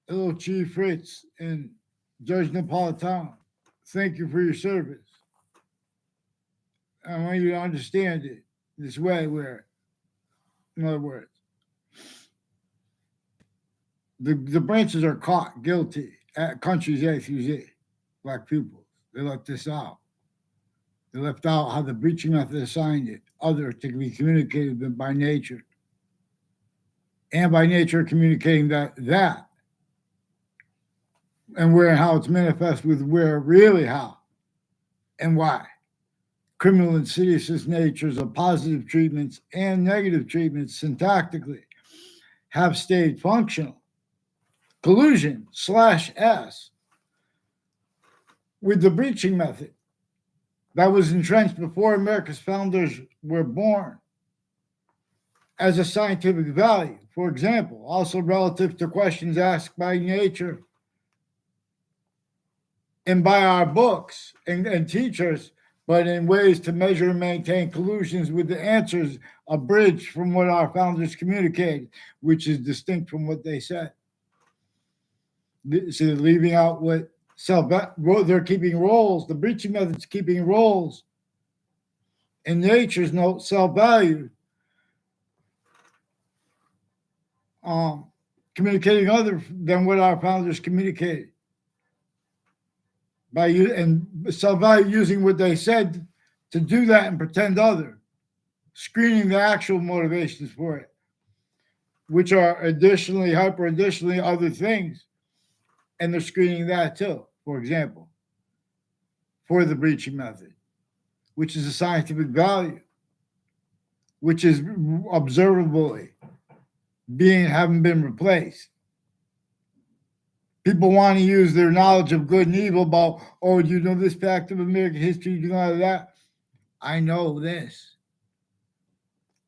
Hello, Chief Fritz and Judge Napolitano. Thank you for your service. I want you to understand it this way where, in other words, the branches are caught guilty at countries A through Z, black pupils. They left this out. They left out how the breaching method assigned it, other to be communicated by nature. And by nature communicating that and where and how it's manifest with where really how and why. Criminal insidiousness natures of positive treatments and negative treatments syntactically have stayed functional. Collusion slash S with the breaching method that was entrenched before America's founders were born as a scientific value. For example, also relative to questions asked by nature and by our books and teachers, but in ways to measure and maintain collusions with the answers abridged from what our founders communicated, which is distinct from what they said. So they're leaving out what they're keeping roles. The breaching method's keeping roles in nature's no self-value, communicating other than what our founders communicated. And self-value using what they said to do that and pretend other, screening the actual motivations for it, which are additionally other things, and they're screening that too. For example, for the breaching method, which is a scientific value, which is observably haven't been replaced. People want to use their knowledge of good and evil about, oh, do you know this fact of American history? Do you know that? I know this.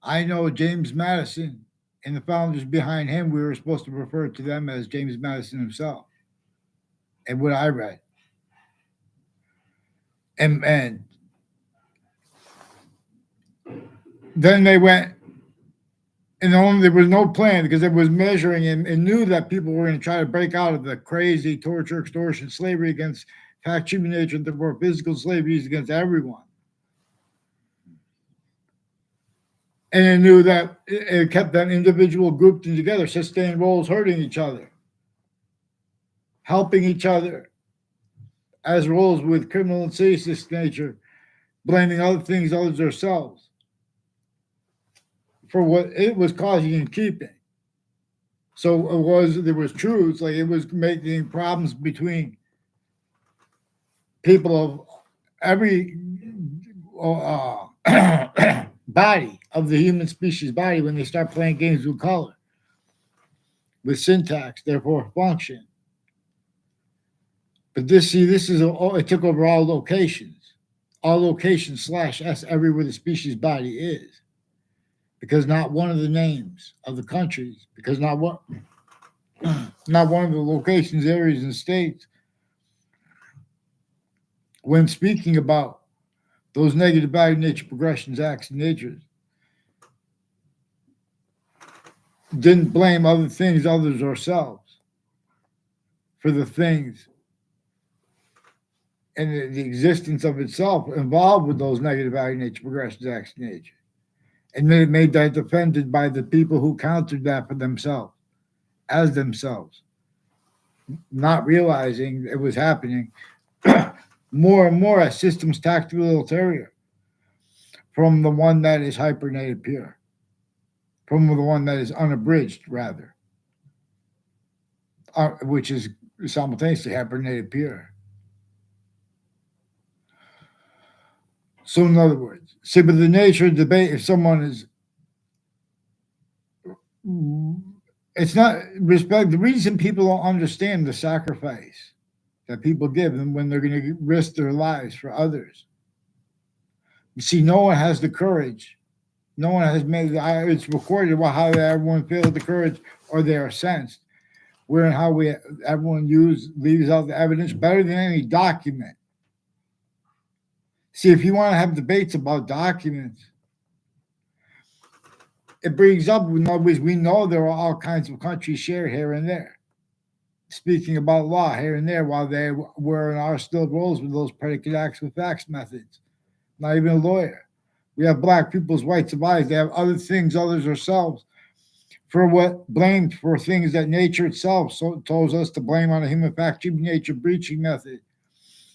I know James Madison and the founders behind him. We were supposed to refer to them as James Madison himself. And what I read. And then they went, and there was no plan because it was measuring and knew that people were going to try to break out of the crazy torture, extortion, slavery against fact, human nature, and the more physical slavery against everyone. And it knew that it kept that individual grouped together, sustained roles, hurting each other, helping each other as roles with criminal and sadistic nature, blaming other things, others themselves, for what it was causing and keeping. So there was truths, like it was making problems between people of every body of the human species body when they start playing games with color, with syntax, therefore function. But this is it took over all locations slash S everywhere the species body is. Because not one of the names of the countries, because not one of the locations, areas, and states, when speaking about those negative value nature progressions, acts, and natures, didn't blame other things, others, or selves for the things and the existence of itself involved with those negative value nature progressions, acts, and nature. And then it made that defended by the people who countered that for themselves, as themselves, not realizing it was happening more and more as systems tactical ulterior from the one that is hypernated pure, from the one that is unabridged, rather, which is simultaneously hypernated pure. So, in other words, see, but the nature of debate, if someone is, it's not respect. The reason people don't understand the sacrifice that people give them when they're going to risk their lives for others. You see, no one has the courage. No one has made it's recorded about how everyone feels the courage or they are sensed. Where and how everyone leaves out the evidence better than any document. See, if you want to have debates about documents, it brings up, in other words, we know there are all kinds of countries shared here and there. speaking about law here and there while they were and are still roles with those predicate acts with facts methods. Not even a lawyer. We have black people's rights of life. They have other things, others ourselves, for what blamed for things that nature itself told us to blame on a human fact nature breaching method.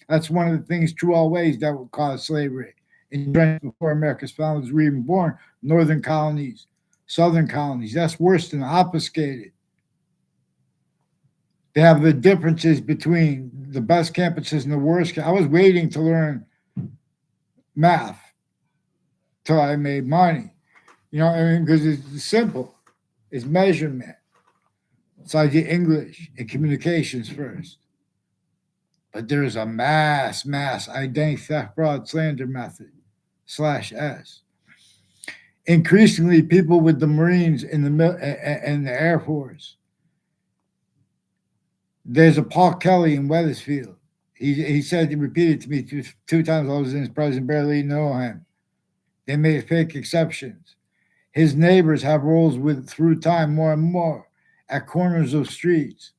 That's one of the things true always that would cause slavery. Entrenched before America's founders were even born, northern colonies, southern colonies. That's worse than obfuscated. They have the differences between the best campuses and the worst. I was waiting to learn math till I made money. You know, I mean, because it's simple. It's measurement. It's like the English and communications first. But there's a mass identity theft, fraud, slander method /S. Increasingly, people with the Marines and the Air Force. There's a Paul Kelly in Wethersfield. He said, he repeated to me two times I was in his presence, barely know him. They made fake exceptions. His neighbors have roles with through time more and more at corners of streets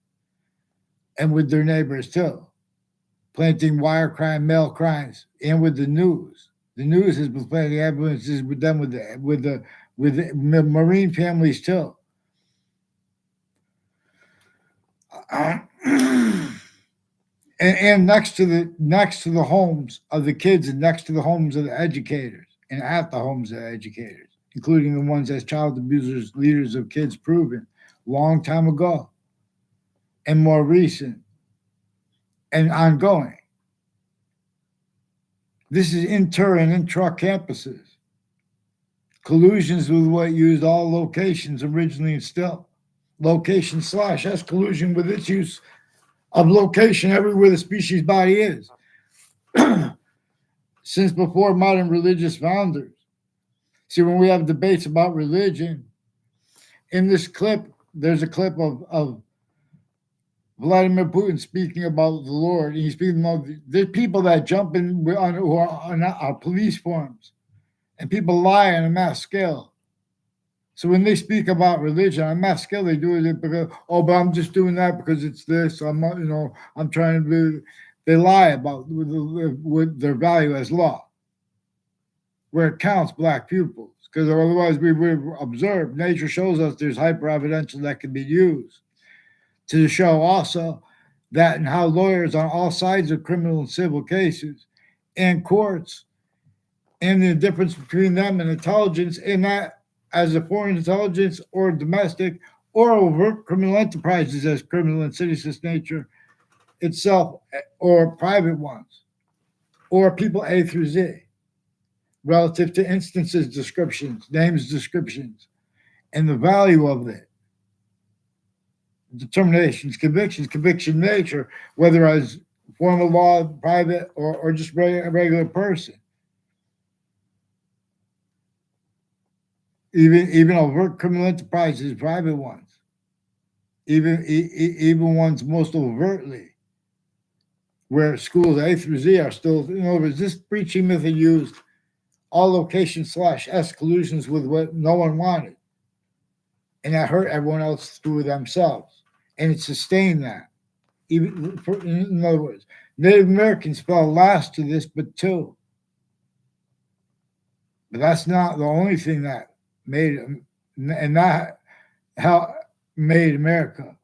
and with their neighbors too, planting wire crime, mail crimes, and with the news. The news has been planting evidences with them with the Marine families too. And next to the homes of the kids and next to the homes of the educators and at the homes of the educators, including the ones as child abusers, leaders of kids proven long time ago and more recent and ongoing. This is inter and intra campuses. Collusions with what used all locations originally and still. Location /S collusion with its use of location everywhere the species body is. Since before modern religious founders. See, when we have debates about religion, in this clip, there's a clip of Vladimir Putin speaking about the Lord. He's speaking about there's people that jump in who are on our police forms, and people lie on a mass scale. So when they speak about religion on a mass scale, they do it because, oh, but I'm just doing that because it's this. I'm not, I'm trying to do. They lie about with their value as law, where it counts black pupils, because otherwise we would observe. Nature shows us there's hyper evidential that can be used to show also that and how lawyers on all sides of criminal and civil cases and courts and the difference between them and intelligence in that as a foreign intelligence or domestic or overt criminal enterprises as criminal and seditious nature itself or private ones or people A through Z relative to instances, descriptions, names, descriptions, and the value of it. Determinations, conviction nature, whether as form of law, private, or just a regular person. Even overt criminal enterprises, private ones, even ones most overtly, where schools A through Z are still, in other words, this breaching method used all location /S collusions with what no one wanted. And that hurt everyone else through themselves. And it sustained that. In other words, Native Americans fell last to this, but two. But that's not the only thing that made it, and not how made America.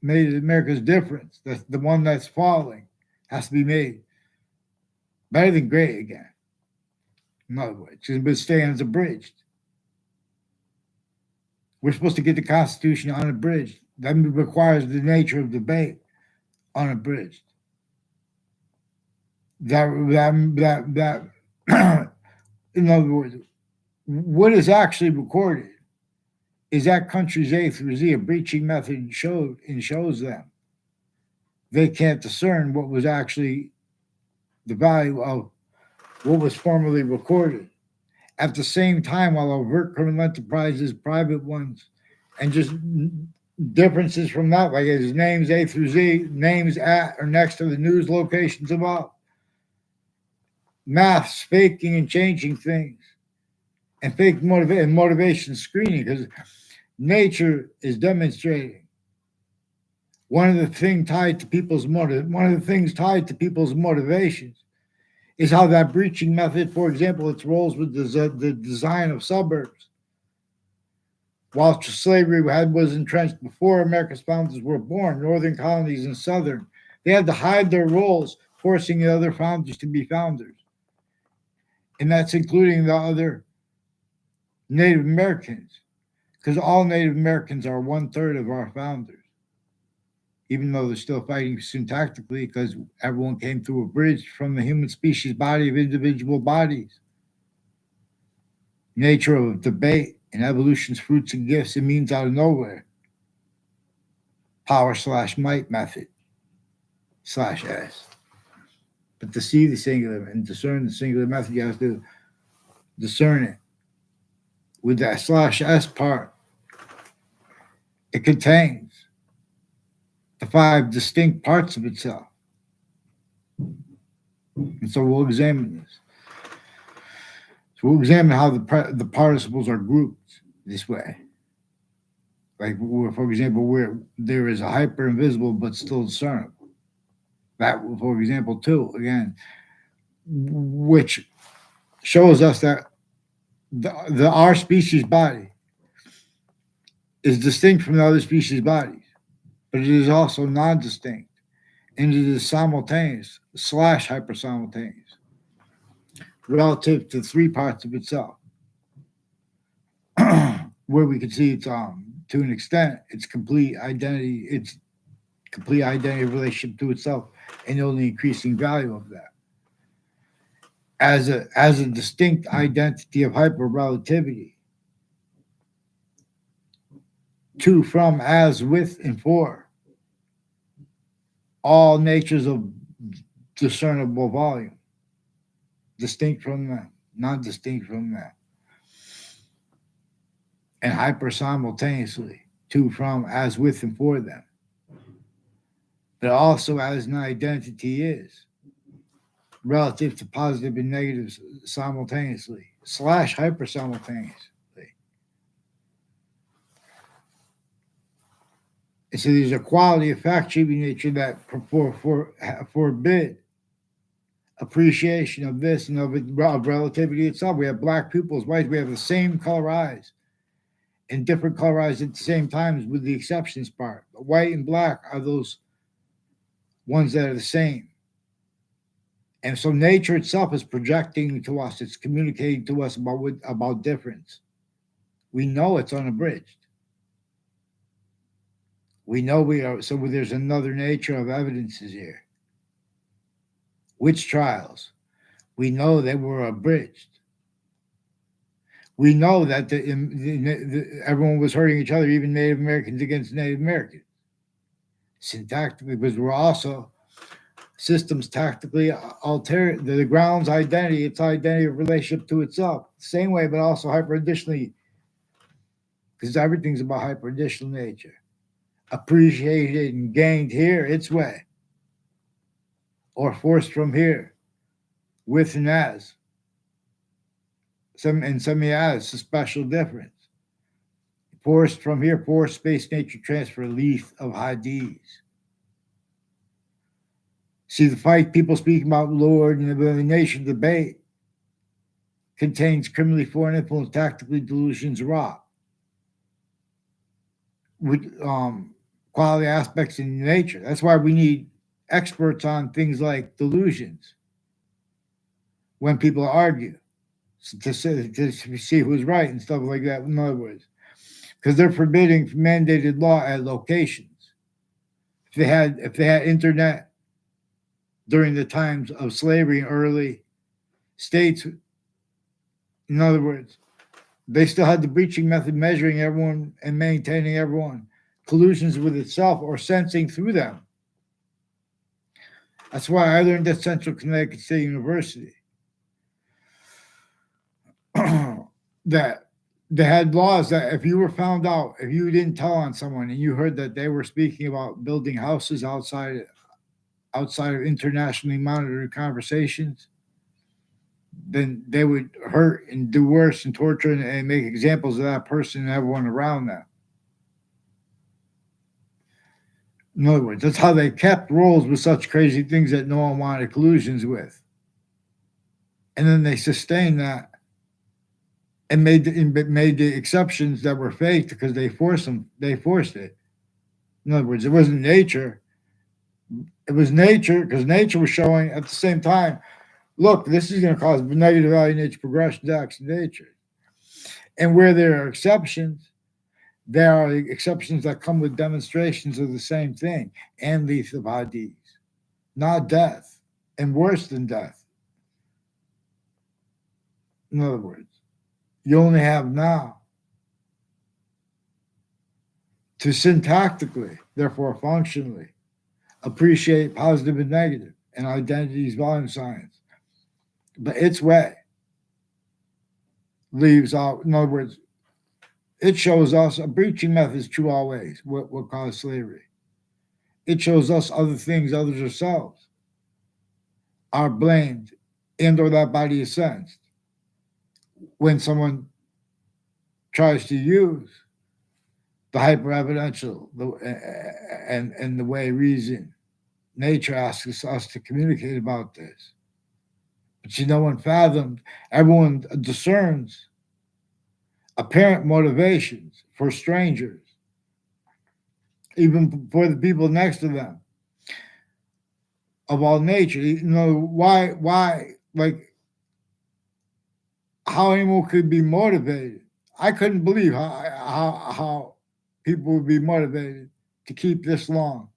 Made America's difference. That's the one that's falling has to be made better than great again. In other words, but stands abridged. We're supposed to get the Constitution unabridged. That requires the nature of debate unabridged. That in other words, what is actually recorded is that countries A through Z, a breaching method shows them. They can't discern what was actually the value of what was formerly recorded. At the same time, while overt criminal enterprises, private ones, and just differences from that, like his names A through Z, names at or next to the news locations above. Maths, faking and changing things, and fake motivation screening, because nature is demonstrating one of the things tied to people's motivations is how that breaching method, for example, its roles with the design of suburbs. While slavery was entrenched before America's founders were born, northern colonies and southern, they had to hide their roles, forcing the other founders to be founders. And that's including the other Native Americans, because all Native Americans are 1/3 of our founders, even though they're still fighting syntactically because everyone came through a bridge from the human species body of individual bodies. Nature of debate and evolution's fruits and gifts, it means out of nowhere. Power/might method /S. But to see the singular and discern the singular method, you have to discern it. With that /S part, it contains the 5 distinct parts of itself. And so we'll examine this. So we'll examine how the participles are grouped this way. Like, for example, where there is a hyper invisible but still discernible. That, for example, too, again, which shows us that our species body is distinct from the other species bodies, but it is also non-distinct, and it is simultaneous / hyper-simultaneous relative to 3 parts of itself, where we can see it's to an extent its complete identity relationship to itself, and only increasing value of that as a distinct identity of hyper relativity, to, from, as, with, and for all natures of discernible volume, distinct from them, not distinct from them, and hyper simultaneously, to, from, as, with, and for them, but also as an identity is relative to positive and negatives simultaneously / hyper simultaneously. And so there's a quality of fact-achieving nature that forbid appreciation of this and of relativity itself. We have black pupils, white, we have the same color eyes and different color eyes at the same time, with the exceptions part. But white and black are those ones that are the same. And so nature itself is projecting to us, it's communicating to us about difference. We know it's unabridged. We know we are, so there's another nature of evidences here. Witch trials, we know they were abridged. We know that everyone was hurting each other, even Native Americans against Native Americans, syntactically, because we're also systems tactically alter the ground's identity, its identity of relationship to itself, same way, but also hyper additionally, because everything's about hyper additional nature, appreciated and gained here its way, or forced from here, with and as. Some as a special difference. Forced from here, forced space nature transfer, leaf of Hadis. See, the fight people speaking about Lord and the nation debate contains criminally foreign influence, tactically delusions raw, with quality aspects in nature. That's why we need experts on things like delusions when people argue, to see who's right and stuff like that. In other words, because they're forbidding mandated law at locations. If they had internet during the times of slavery in early states, in other words, they still had the breaching method, measuring everyone and maintaining everyone, collusions with itself or sensing through them. That's why I learned at Central Connecticut State University that they had laws that if you were found out, if you didn't tell on someone and you heard that they were speaking about building houses outside of internationally monitored conversations, then they would hurt and do worse and torture and make examples of that person and everyone around them. In other words, that's how they kept roles with such crazy things that no one wanted collusions with. And then they sustained that and made the exceptions that were faked because they forced them. They forced it. In other words, it wasn't nature. It was nature because nature was showing at the same time. Look, this is going to cause negative value nature progression to acts of nature. And where there are exceptions, there are exceptions that come with demonstrations of the same thing and lethal bodies, not death, and worse than death. In other words, you only have now to syntactically, therefore functionally, appreciate positive and negative and identities volume science. But its way leaves out, in other words, it shows us a breaching method is true always, what caused slavery. It shows us other things, others ourselves, are blamed and or that body is sensed when someone tries to use the hyper evidential and the way reason nature asks us to communicate about this. But see, no one fathomed, everyone discerns apparent motivations for strangers, even for the people next to them, of all nature. You know, like, how anyone could be motivated. I couldn't believe how people would be motivated to keep this long,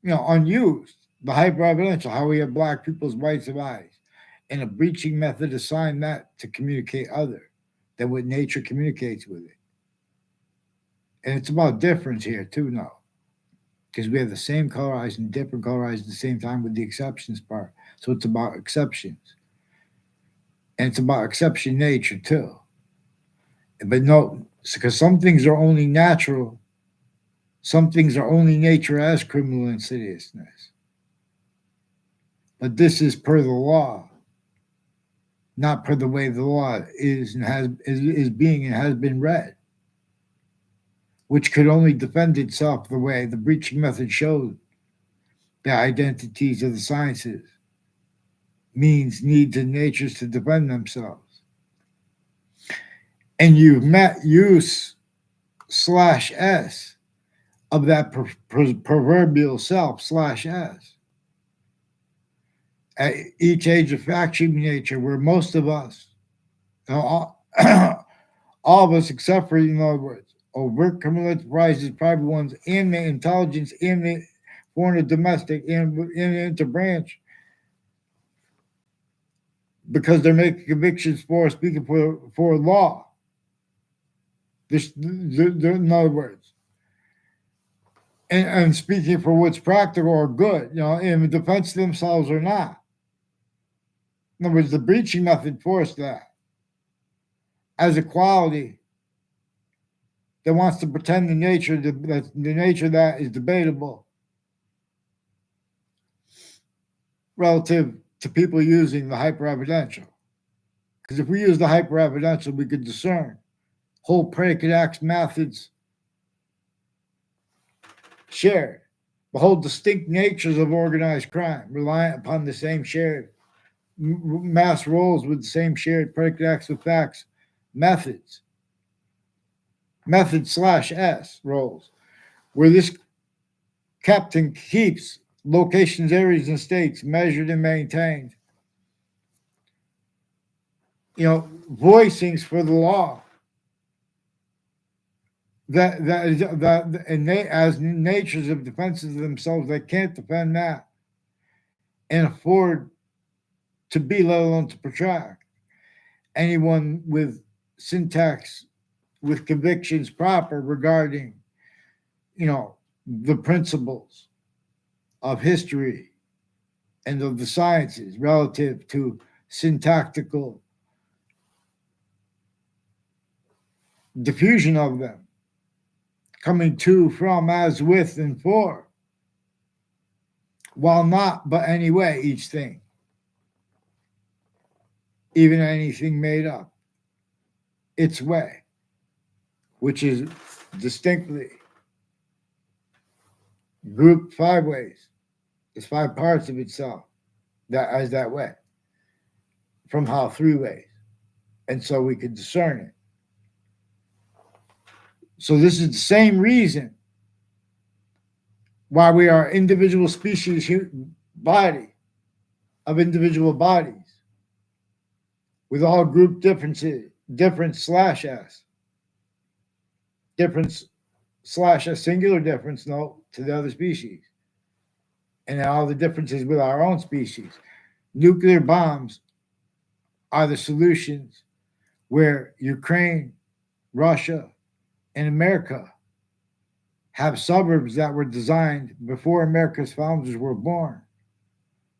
unused. The hyper evidential, how we have black people's rights of eyes, and a breaching method assigned that to communicate other than what nature communicates with it. And it's about difference here too now, because we have the same colorized and different colorized at the same time with the exceptions part. So it's about exceptions, and it's about exception nature too. But no, because some things are only natural, some things are only nature as criminal insidiousness. But this is per the law, not per the way the law is and is being and has been read, which could only defend itself the way the breaching method showed the identities of the sciences, means, needs, and natures to defend themselves. And you've met use slash S of that proverbial self slash S at each age of fact-sheet nature, where most of us, all, all of us except for, in other words, overt criminal enterprises, private ones, and the intelligence, and the foreign and domestic, and interbranch, because they're making convictions for speaking for law. In other words, and speaking for what's practical or good, in defense of themselves or not. In other words, the breaching method forced that as a quality that wants to pretend the nature that is debatable relative to people using the hyper evidential. Because if we use the hyper evidential, we could discern whole predicate acts methods shared, the whole distinct natures of organized crime, reliant upon the same shared mass roles with the same shared predicate acts of facts methods. Method slash S roles, where this captain keeps locations, areas, and states measured and maintained. Voicings for the law that and they as natures of defenses of themselves that can't defend that and afford to be, let alone to protract. Anyone with syntax, with convictions proper regarding, the principles of history and of the sciences relative to syntactical diffusion of them, coming to, from, as, with, and for, while not, but anyway, each thing, even anything made up, its way, which is distinctly grouped 5 ways. It's 5 parts of itself that as that way, from how 3 ways. And so we could discern it. So this is the same reason why we are individual species body of individual bodies with all group differences, difference slash s, difference slash a singular difference, no, to the other species, and all the differences with our own species. Nuclear bombs are the solutions where Ukraine, Russia, and America have suburbs that were designed before America's founders were born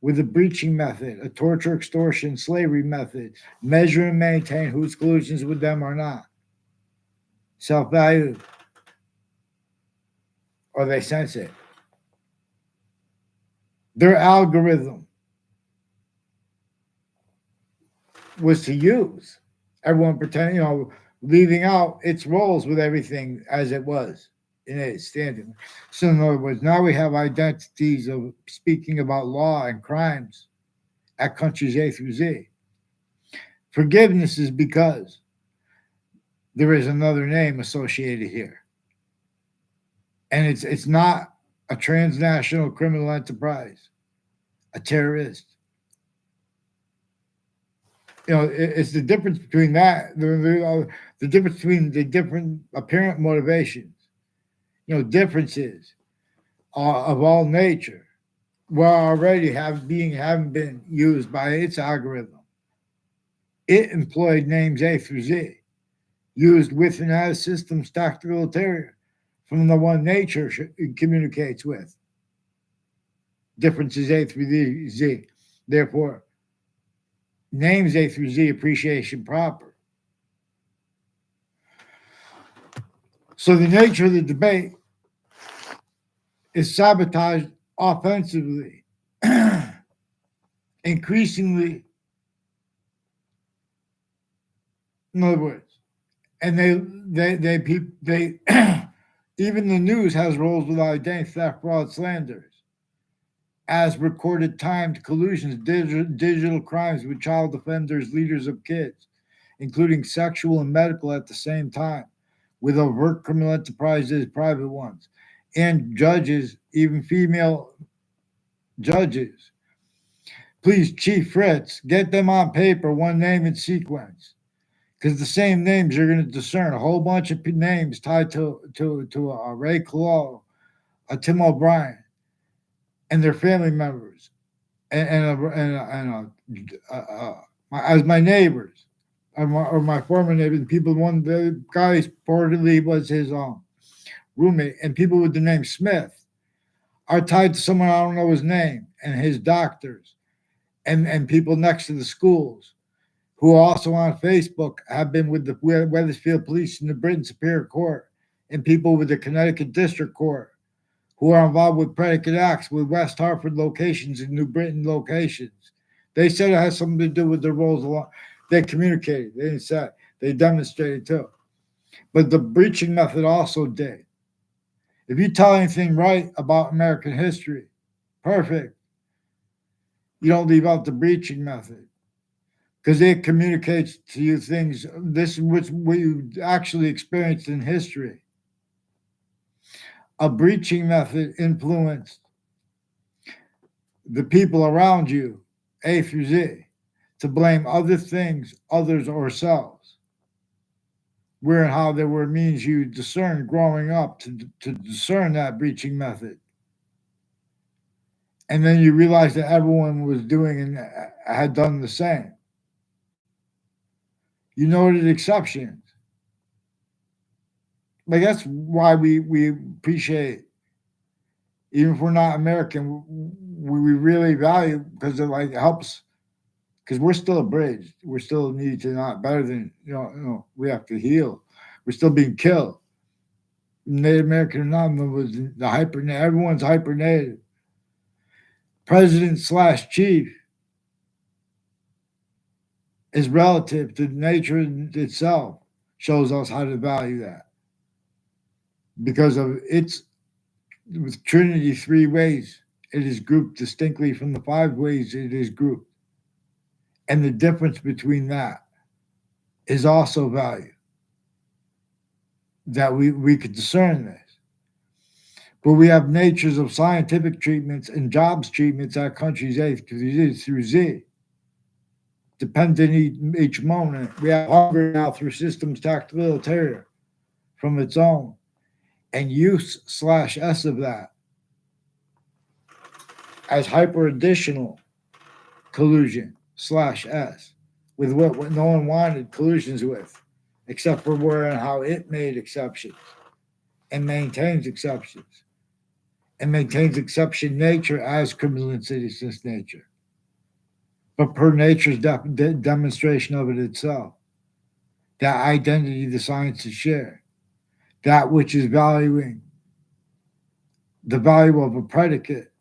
with a breaching method, a torture, extortion, slavery method, measure and maintain whose collusions with them or not. Self-value, or they sense it. Their algorithm was to use everyone pretending, leaving out its roles with everything as it was in its standing. So, in other words, now we have identities of speaking about law and crimes at countries A through Z. Forgiveness is because there is another name associated here. And it's not a transnational criminal enterprise, a terrorist. It's the difference between that, the difference between the different apparent motivations, differences of all nature, were already haven't been used by its algorithm. It employed names A through Z, used with and as systems tactical ulterior from the one nature communicates with. Differences A through Z. Therefore, names A through Z appreciation proper. So the nature of the debate is sabotaged offensively, increasingly. In other words, and they even the news has roles with identity theft, fraud, slanders, as recorded timed collusions, digital crimes with child offenders, leaders of kids, including sexual and medical at the same time, with overt criminal enterprises, private ones, and judges, even female judges. Please, Chief Fritz, get them on paper, one name in sequence. Because the same names you're going to discern a whole bunch of names tied to Ray Clough, a Tim O'Brien, and their family members, as my neighbors, or my former neighbors, people. The guy reportedly was his roommate, and people with the name Smith are tied to someone I don't know his name, and his doctors, and people next to the schools, who are also on Facebook, have been with the Wethersfield Police and the Britain Superior Court, and people with the Connecticut District Court, who are involved with predicate acts with West Hartford locations and New Britain locations. They said it has something to do with their roles along. They communicated. They didn't say. They demonstrated too. But the breaching method also did. If you tell anything right about American history, perfect. You don't leave out the breaching method, because it communicates to you things. This is what you actually experienced in history. A breaching method influenced the people around you, A through Z, to blame other things, others, or selves. Where and how there were means you discerned growing up to discern that breaching method. And then you realize that everyone was doing and had done the same. You noted exceptions. Like, that's why we appreciate, even if we're not American, we really value, because it helps, because we're still abridged. We're still need to not better than, we have to heal. We're still being killed. Native American or not, was the everyone's hyper native. President / chief is relative to nature itself, shows us how to value that, because of its with Trinity 3 ways, it is grouped distinctly from the 5 ways it is grouped. And the difference between that is also value, that we could discern this. But we have natures of scientific treatments and jobs treatments at countries A through Z, depending each moment. We have hunger now through systems tactile terror from its own, and use slash S of that as hyper additional collusion slash S with what no one wanted collusions with, except for where and how it made exceptions and maintains exceptions and maintains exception nature as criminal insidiousness nature, but per nature's demonstration of it itself, that identity the sciences share, that which is valuing the value of a predicate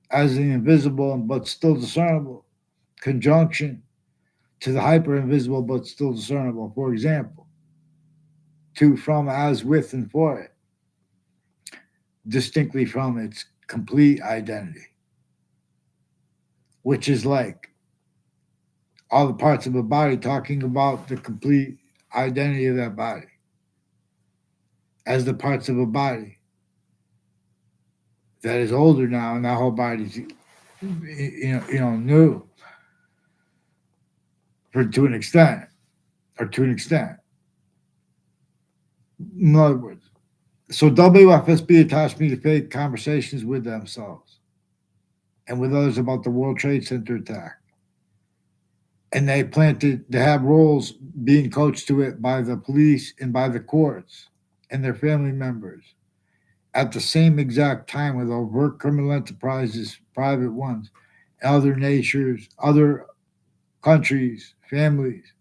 as the invisible but still discernible conjunction to the hyper invisible but still discernible. For example, to, from, as, with, and for it, distinctly from its complete identity, which is like all the parts of a body talking about the complete identity of that body as the parts of a body that is older now, and that whole body's new to an extent, or to an extent. In other words, so WFSB attached me to fake conversations with themselves and with others about the World Trade Center attack. And they planted to have roles being coached to it by the police and by the courts and their family members at the same exact time with overt criminal enterprises, private ones, other natures, other countries, families,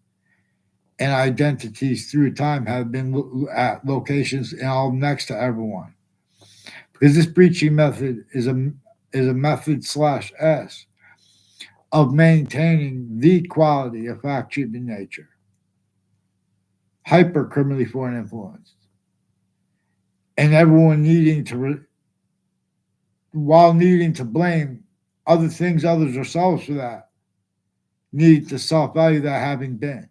and identities through time have been at locations all next to everyone. Because this breaching method is a method slash S of maintaining the quality of fact treatment nature, hyper criminally foreign influenced, and everyone needing to, while needing to blame other things, others, ourselves for that, need to self value that having been.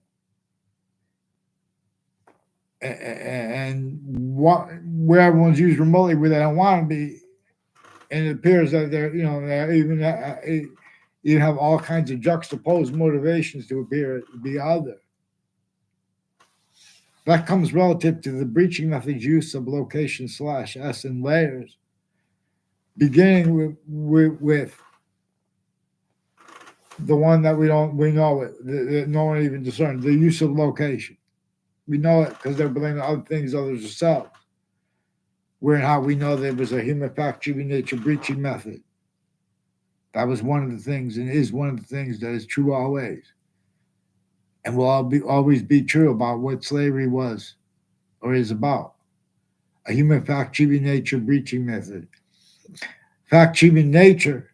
And where everyone's used remotely where they don't want to be, and it appears that they're even you have all kinds of juxtaposed motivations to appear to be other. That comes relative to the breaching method's use of location slash S in layers, beginning with the one that we know it, that no one even discerns, the use of location. We know it because they're blaming other things, others themselves. Where and how we know there was a human fact treatment nature breaching method. That was one of the things, and is one of the things that is true always, and will always be true about what slavery was or is about. A human fact treatment nature breaching method. Fact treatment nature,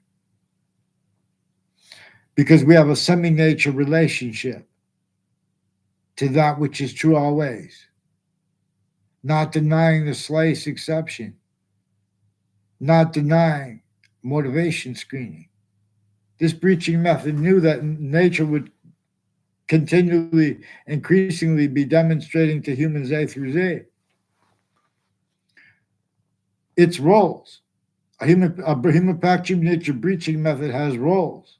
because we have a semi-nature relationship to that which is true always, not denying the slightest exception, not denying motivation screening. This breaching method knew that nature would continually, increasingly be demonstrating to humans A through Z its roles. A human fact treatment nature breaching method has roles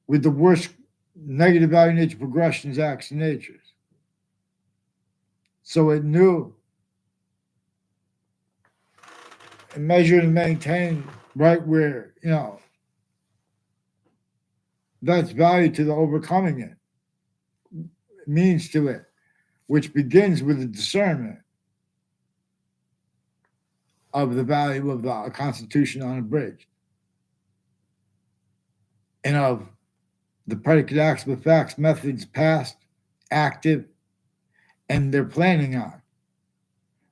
with the worst negative value nature progressions, acts, and natures. So it knew and measured and maintained right where, that's value to the overcoming it, means to it, which begins with the discernment of the value of the Constitution unabridged and of the predicate acts with facts, methods past, active, and they're planning on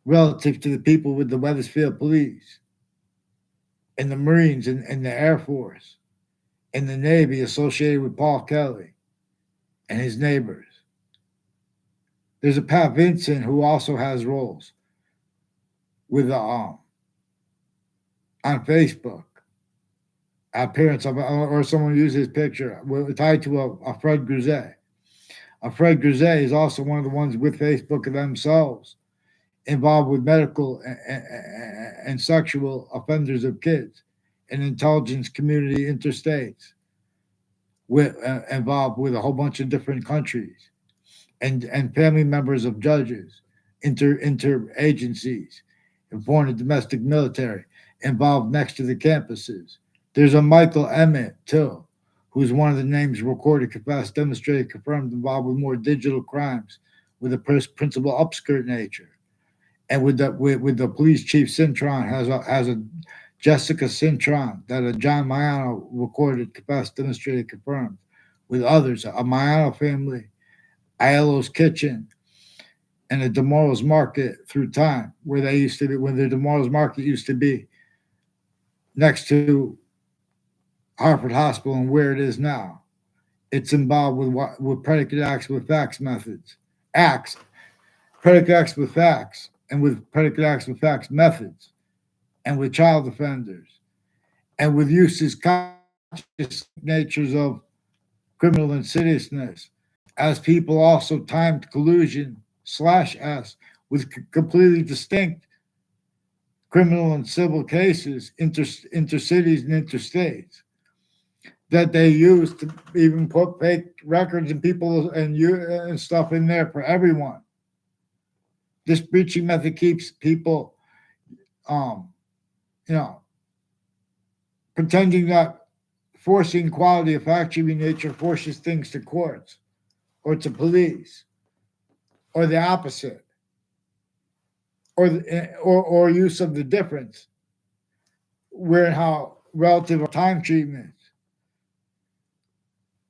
relative to the people with the Weathersfield Police and the Marines and the Air Force and the Navy associated with Paul Kelly and his neighbors. There's a Pat Vincent who also has roles with on Facebook. Appearance of or someone used his picture tied to a Fred Grisey. Fred Grisey is also one of the ones with Facebook themselves involved with medical and sexual offenders of kids and intelligence community interstates with involved with a whole bunch of different countries and family members of judges, inter agencies, and foreign and domestic military involved next to the campuses. There's a Michael Emmett too, who's one of the names recorded, confessed, demonstrated, confirmed, involved with more digital crimes with a principal upskirt nature. And with the police chief Cintron has a Jessica Cintron that a John Maiano recorded, confessed, demonstrated, confirmed with others, a Maiano family, Aiello's Kitchen, and the DeMorro's Market through time, where they used to be, when the DeMorro's Market used to be next to Hartford Hospital and where it is now. It's involved with predicate acts with facts methods, acts, predicate acts with facts, and with predicate acts with facts methods, and with child offenders, and with uses conscious natures of criminal insidiousness, as people also timed collusion/s with completely distinct criminal and civil cases, intercities and interstates, that they use to even put fake records and people and stuff in there for everyone. This breaching method keeps people, um, you know, pretending that forcing quality of factual nature forces things to courts or to police, or the opposite, or use of the difference, where how relative time treatments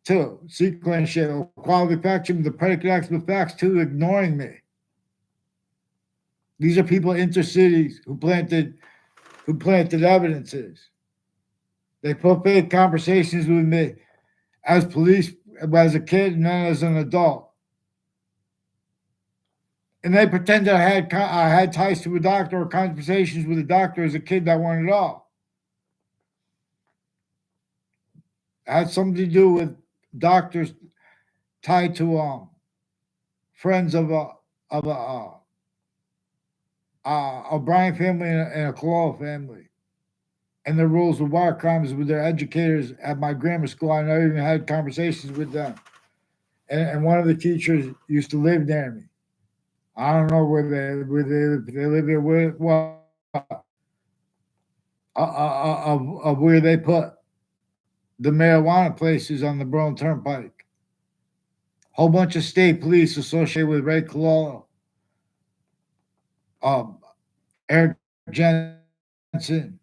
too, sequential quality factual, the predicate acts with facts too, ignoring me. These are people intercities who planted evidences. They put fake conversations with me as police, as a kid, and then as an adult. And they pretended I had ties to a doctor or conversations with a doctor as a kid that weren't at all. It had something to do with doctors tied to friends of a O'Brien family and a Collusion family, and the rules of war crimes with their educators at my grammar school. I never even had conversations with them. And one of the teachers used to live near me. I don't know where they live there. What of where they put the marijuana places on the Burlington Turnpike. Whole bunch of state police associated with Ray Collusion, Eric Jensen,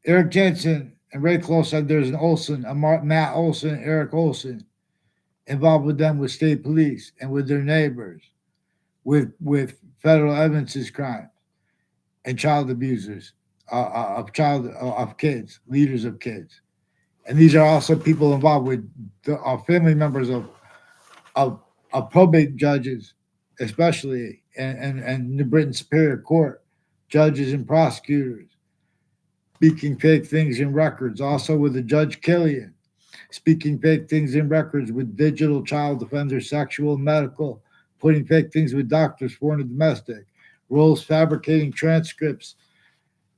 and Ray Collusion said there's an Olson, Matt Olson, Eric Olson, involved with them with state police and with their neighbors, with federal evidences crimes and child abusers of kids, leaders of kids, and these are also people involved with family members of probate judges, especially and New Britain Superior Court judges and prosecutors, speaking fake things in records. Also with the Judge Killian, speaking fake things in records with digital child offenders, sexual, medical, putting fake things with doctors, foreign and domestic, roles fabricating transcripts,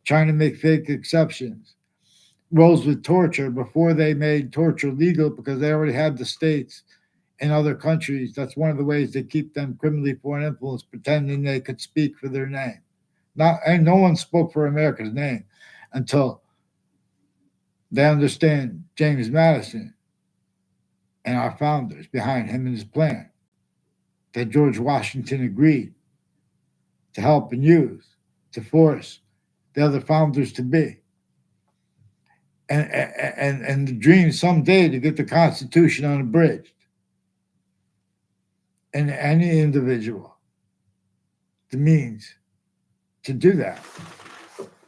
trying to make fake exceptions, roles with torture before they made torture legal because they already had the states in other countries. That's one of the ways they keep them criminally foreign influence, pretending they could speak for their name. And no one spoke for America's name until they understand James Madison and our founders behind him and his plan that George Washington agreed to help and use to force the other founders to be. And the dream someday to get the Constitution unabridged. And any individual, the means to do that.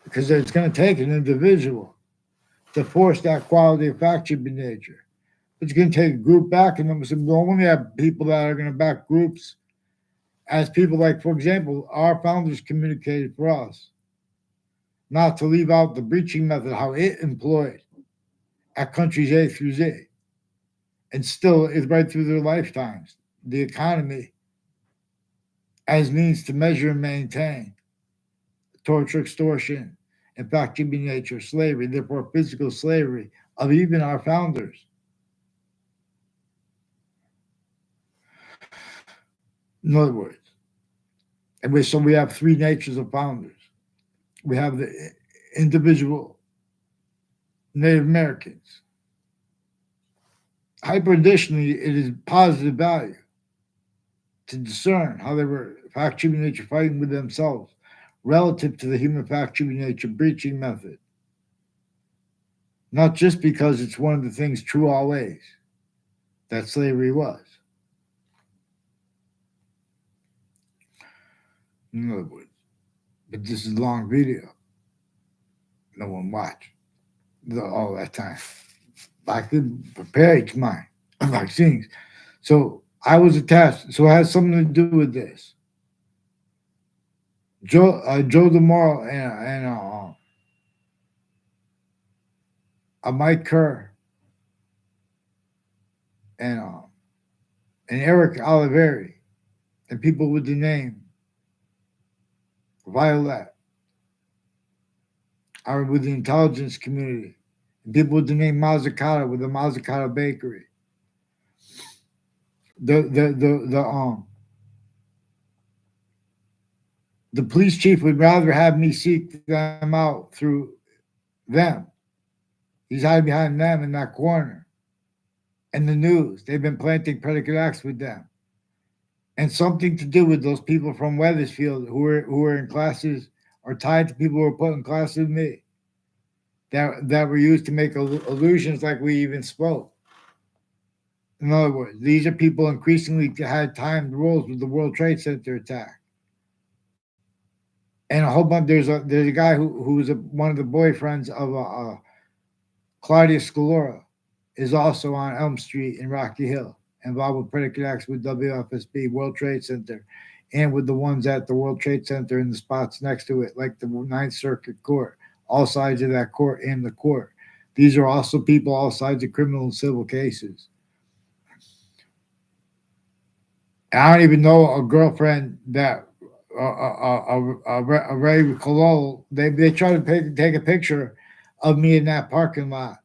Because it's going to take an individual to force that quality of factual nature. It's going to take a group backing them. So we only have people that are going to back groups as people like, for example, our founders communicated for us not to leave out the breaching method, how it employed at countries A through Z, and still is right through their lifetimes. The economy as means to measure and maintain torture, extortion, in fact, human nature, slavery, therefore physical slavery of even our founders. In other words, so we have three natures of founders. We have the individual Native Americans. Hyper additionally, it is positive value to discern how they were fact human nature fighting with themselves relative to the human fact human nature breaching method. Not just because it's one of the things true always that slavery was. In other words, but this is a long video. No one watched all that time. I could prepare each mind vaccines. So I was attached. So it has something to do with this. Joe DeMoro and Mike Kerr and uh, and Eric Oliveri and people with the name Violet are with the intelligence community. And people with the name Mazzucato with the Mazzucato Bakery. The police chief would rather have me seek them out through them. He's hiding behind them in that corner. And the news, they've been planting predicate acts with them. And something to do with those people from Wethersfield who were in classes or tied to people who were put in classes with me that were used to make illusions like we even spoke. In other words, these are people increasingly had timed roles with the World Trade Center attack. And a whole bunch. There's a guy who's one of the boyfriends of Claudia Scalora is also on Elm Street in Rocky Hill, involved with predicate acts with WFSB, World Trade Center, and with the ones at the World Trade Center and the spots next to it, like the Ninth Circuit Court, all sides of that court and the court. These are also people all sides of criminal and civil cases. I don't even know a girlfriend that Ray Collusion, they tried to take a picture of me in that parking lot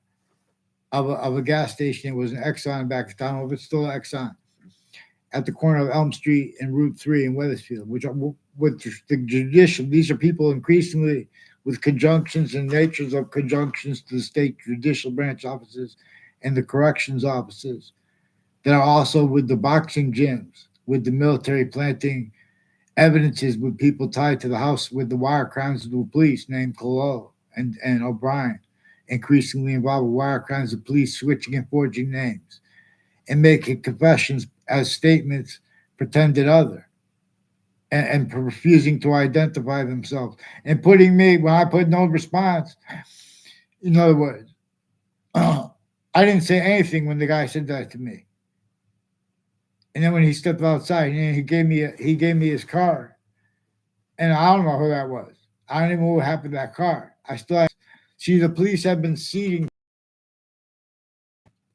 of a gas station. It was an Exxon back at the time, if it's still an Exxon, at the corner of Elm Street and Route 3 in Wethersfield, which are with the judicial. These are people increasingly with conjunctions and natures of conjunctions to the state judicial branch offices and the corrections offices that are also with the boxing gyms, with the military planting evidences with people tied to the house with the wire crimes of the police named Collusion and O'Brien, increasingly involved with wire crimes of police switching and forging names and making confessions as statements pretended other and refusing to identify themselves and putting me when I put no response. In other words, I didn't say anything when the guy said that to me. And then when he stepped outside, he gave me his card, and I don't know who that was. I don't even know what happened to that card. I still have, see, the police have been seeding,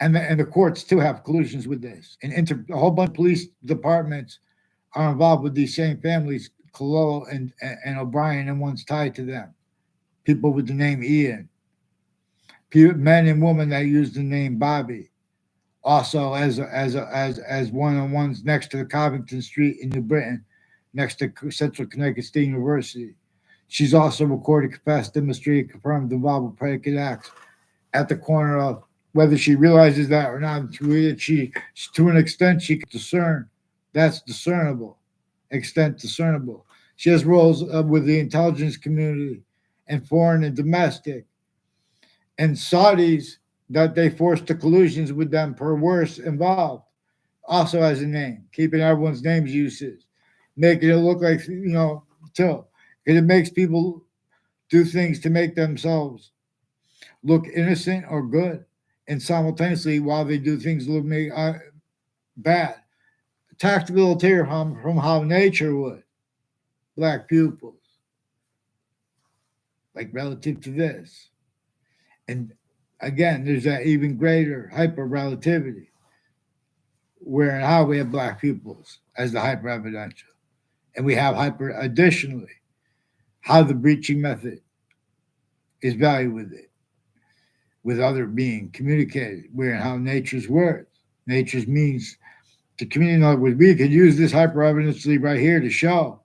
and the courts too have collusions with this, and a whole bunch of police departments are involved with these same families, Collusion and O'Brien, and one's tied to them. People with the name Ian, men and women that use the name Bobby. Also, as one of the ones next to the Covington Street in New Britain, next to Central Connecticut State University. She's also recorded, confessed, demonstrated, confirmed involved with predicate acts at the corner of, whether she realizes that or not, she to an extent she can discern. That's discernible, extent discernible. She has roles with the intelligence community and foreign and domestic, and Saudis that they forced to collusions with them per worse involved. Also has a name, keeping everyone's names uses, making it look like, till it makes people do things to make themselves look innocent or good, and simultaneously while they do things look bad tactical ulterior harm from how nature would black pupils, like relative to this. And again, there's that even greater hyper relativity, where and how we have black pupils as the hyper evidential. And we have hyper additionally how the breaching method is valued with it, with other being communicated, where and how nature's words, nature's means to communicate. In other words, we could use this hyper evidentially right here to show,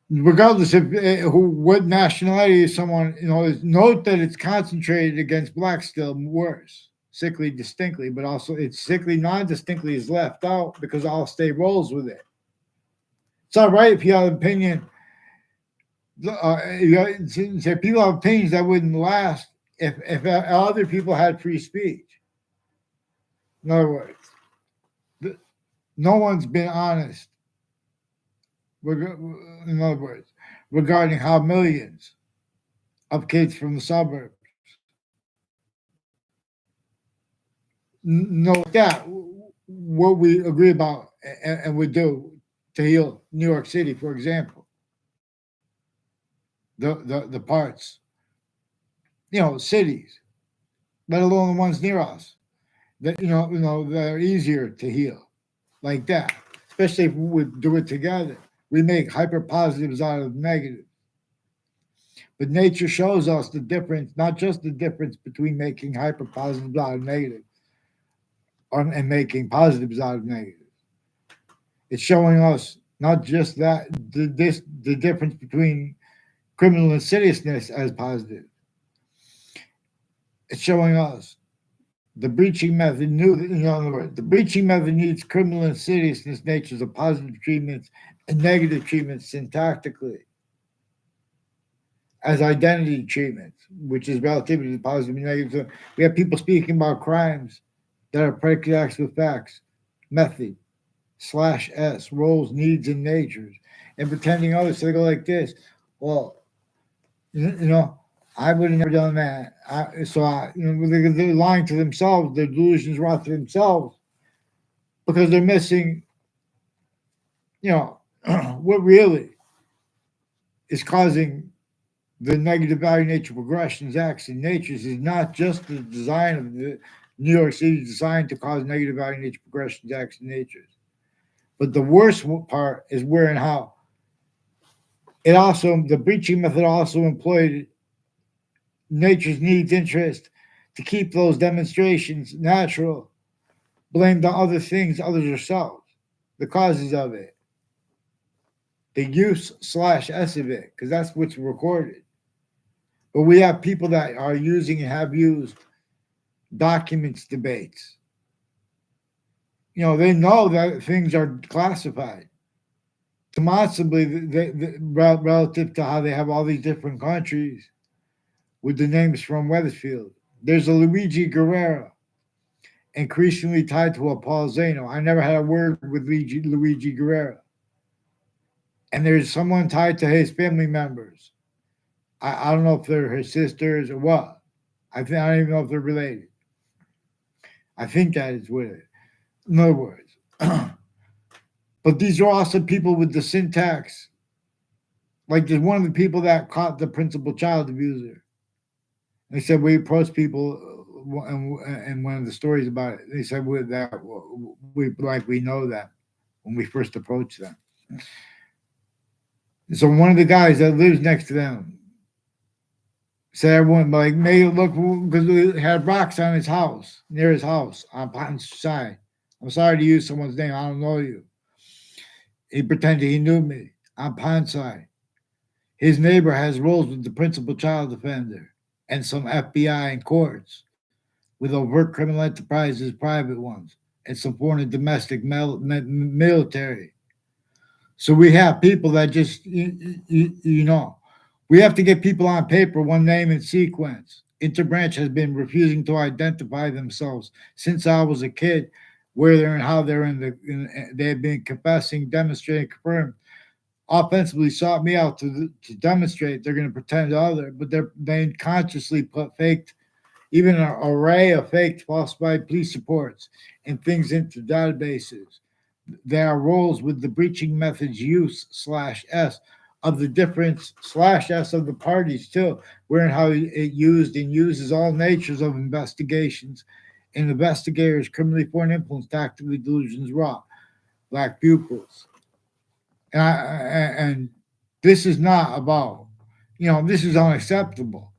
regardless of what nationality is someone, note that it's concentrated against blacks still worse. Sickly distinctly, but also it's sickly non-distinctly is left out because all state rolls with it. It's all right if you have an opinion. People have opinions that wouldn't last if other people had free speech. In other words, no one's been honest. In other words, regarding how millions of kids from the suburbs know that what we agree about and would do to heal New York City, for example, the parts, cities, let alone the ones near us that that are easier to heal, like that. Especially if we would do it together, we make hyper positives out of negatives. But nature shows us the difference, not just the difference between making hyper positives out of negatives and making positives out of negatives. It's showing us not just that the difference between criminal insidiousness as positive. It's showing us the breaching method in other words, the breaching method needs criminal insidiousness natures of positive treatments and negative treatments syntactically as identity treatments, which is relativity to positive and negative. So we have people speaking about crimes that are predicate acts with facts, method, /S, roles, needs, and natures, and pretending others. So they go like this. Well, I would have never done that. They're lying to themselves. Their delusions are out to themselves because they're missing, what really is causing the negative value nature progressions, acts, and natures is not just the design of the New York City designed to cause negative value nature progressions, acts, and natures. But the worst part is where and how. The breaching method also employed nature's needs interest to keep those demonstrations natural, blamed on other things, others ourselves, the causes of it, the use /S of it, because that's what's recorded. But we have people that are using and have used documents debates. They know that things are classified demonstrably relative to how they have all these different countries with the names from Weathersfield. There's a Luigi Guerrero, increasingly tied to a Paul Zano. I never had a word with Luigi Guerrero. And there's someone tied to his family members. I don't know if they're his sisters or what. I don't even know if they're related. I think that is what it is. In other words, but these are also people with the syntax. Like there's one of the people that caught the principal child abuser. They said we approached people, and one of the stories about it, they said we know that when we first approached them. So one of the guys that lives next to them said everyone made it look because we had rocks on his house, near his house on Patton's side. I'm sorry to use someone's name. I don't know you. He pretended he knew me on Pond's side. His neighbor has roles with the principal child defender and some FBI and courts with overt criminal enterprises, private ones, and some foreign and domestic military. So we have people that just, we have to get people on paper, one name and sequence. Interbranch has been refusing to identify themselves since I was a kid, where they're and how they're they have been confessing, demonstrating, confirmed. Offensively sought me out to demonstrate they're going to pretend other, but they consciously put faked even an array of fake falsified police reports and things into databases. There are roles with the breaching methods use slash S of the difference slash S of the parties too, wherein how it used and uses all natures of investigations and investigators, criminally foreign influence, tactically delusions, raw, black pupils. And this is not about, this is unacceptable.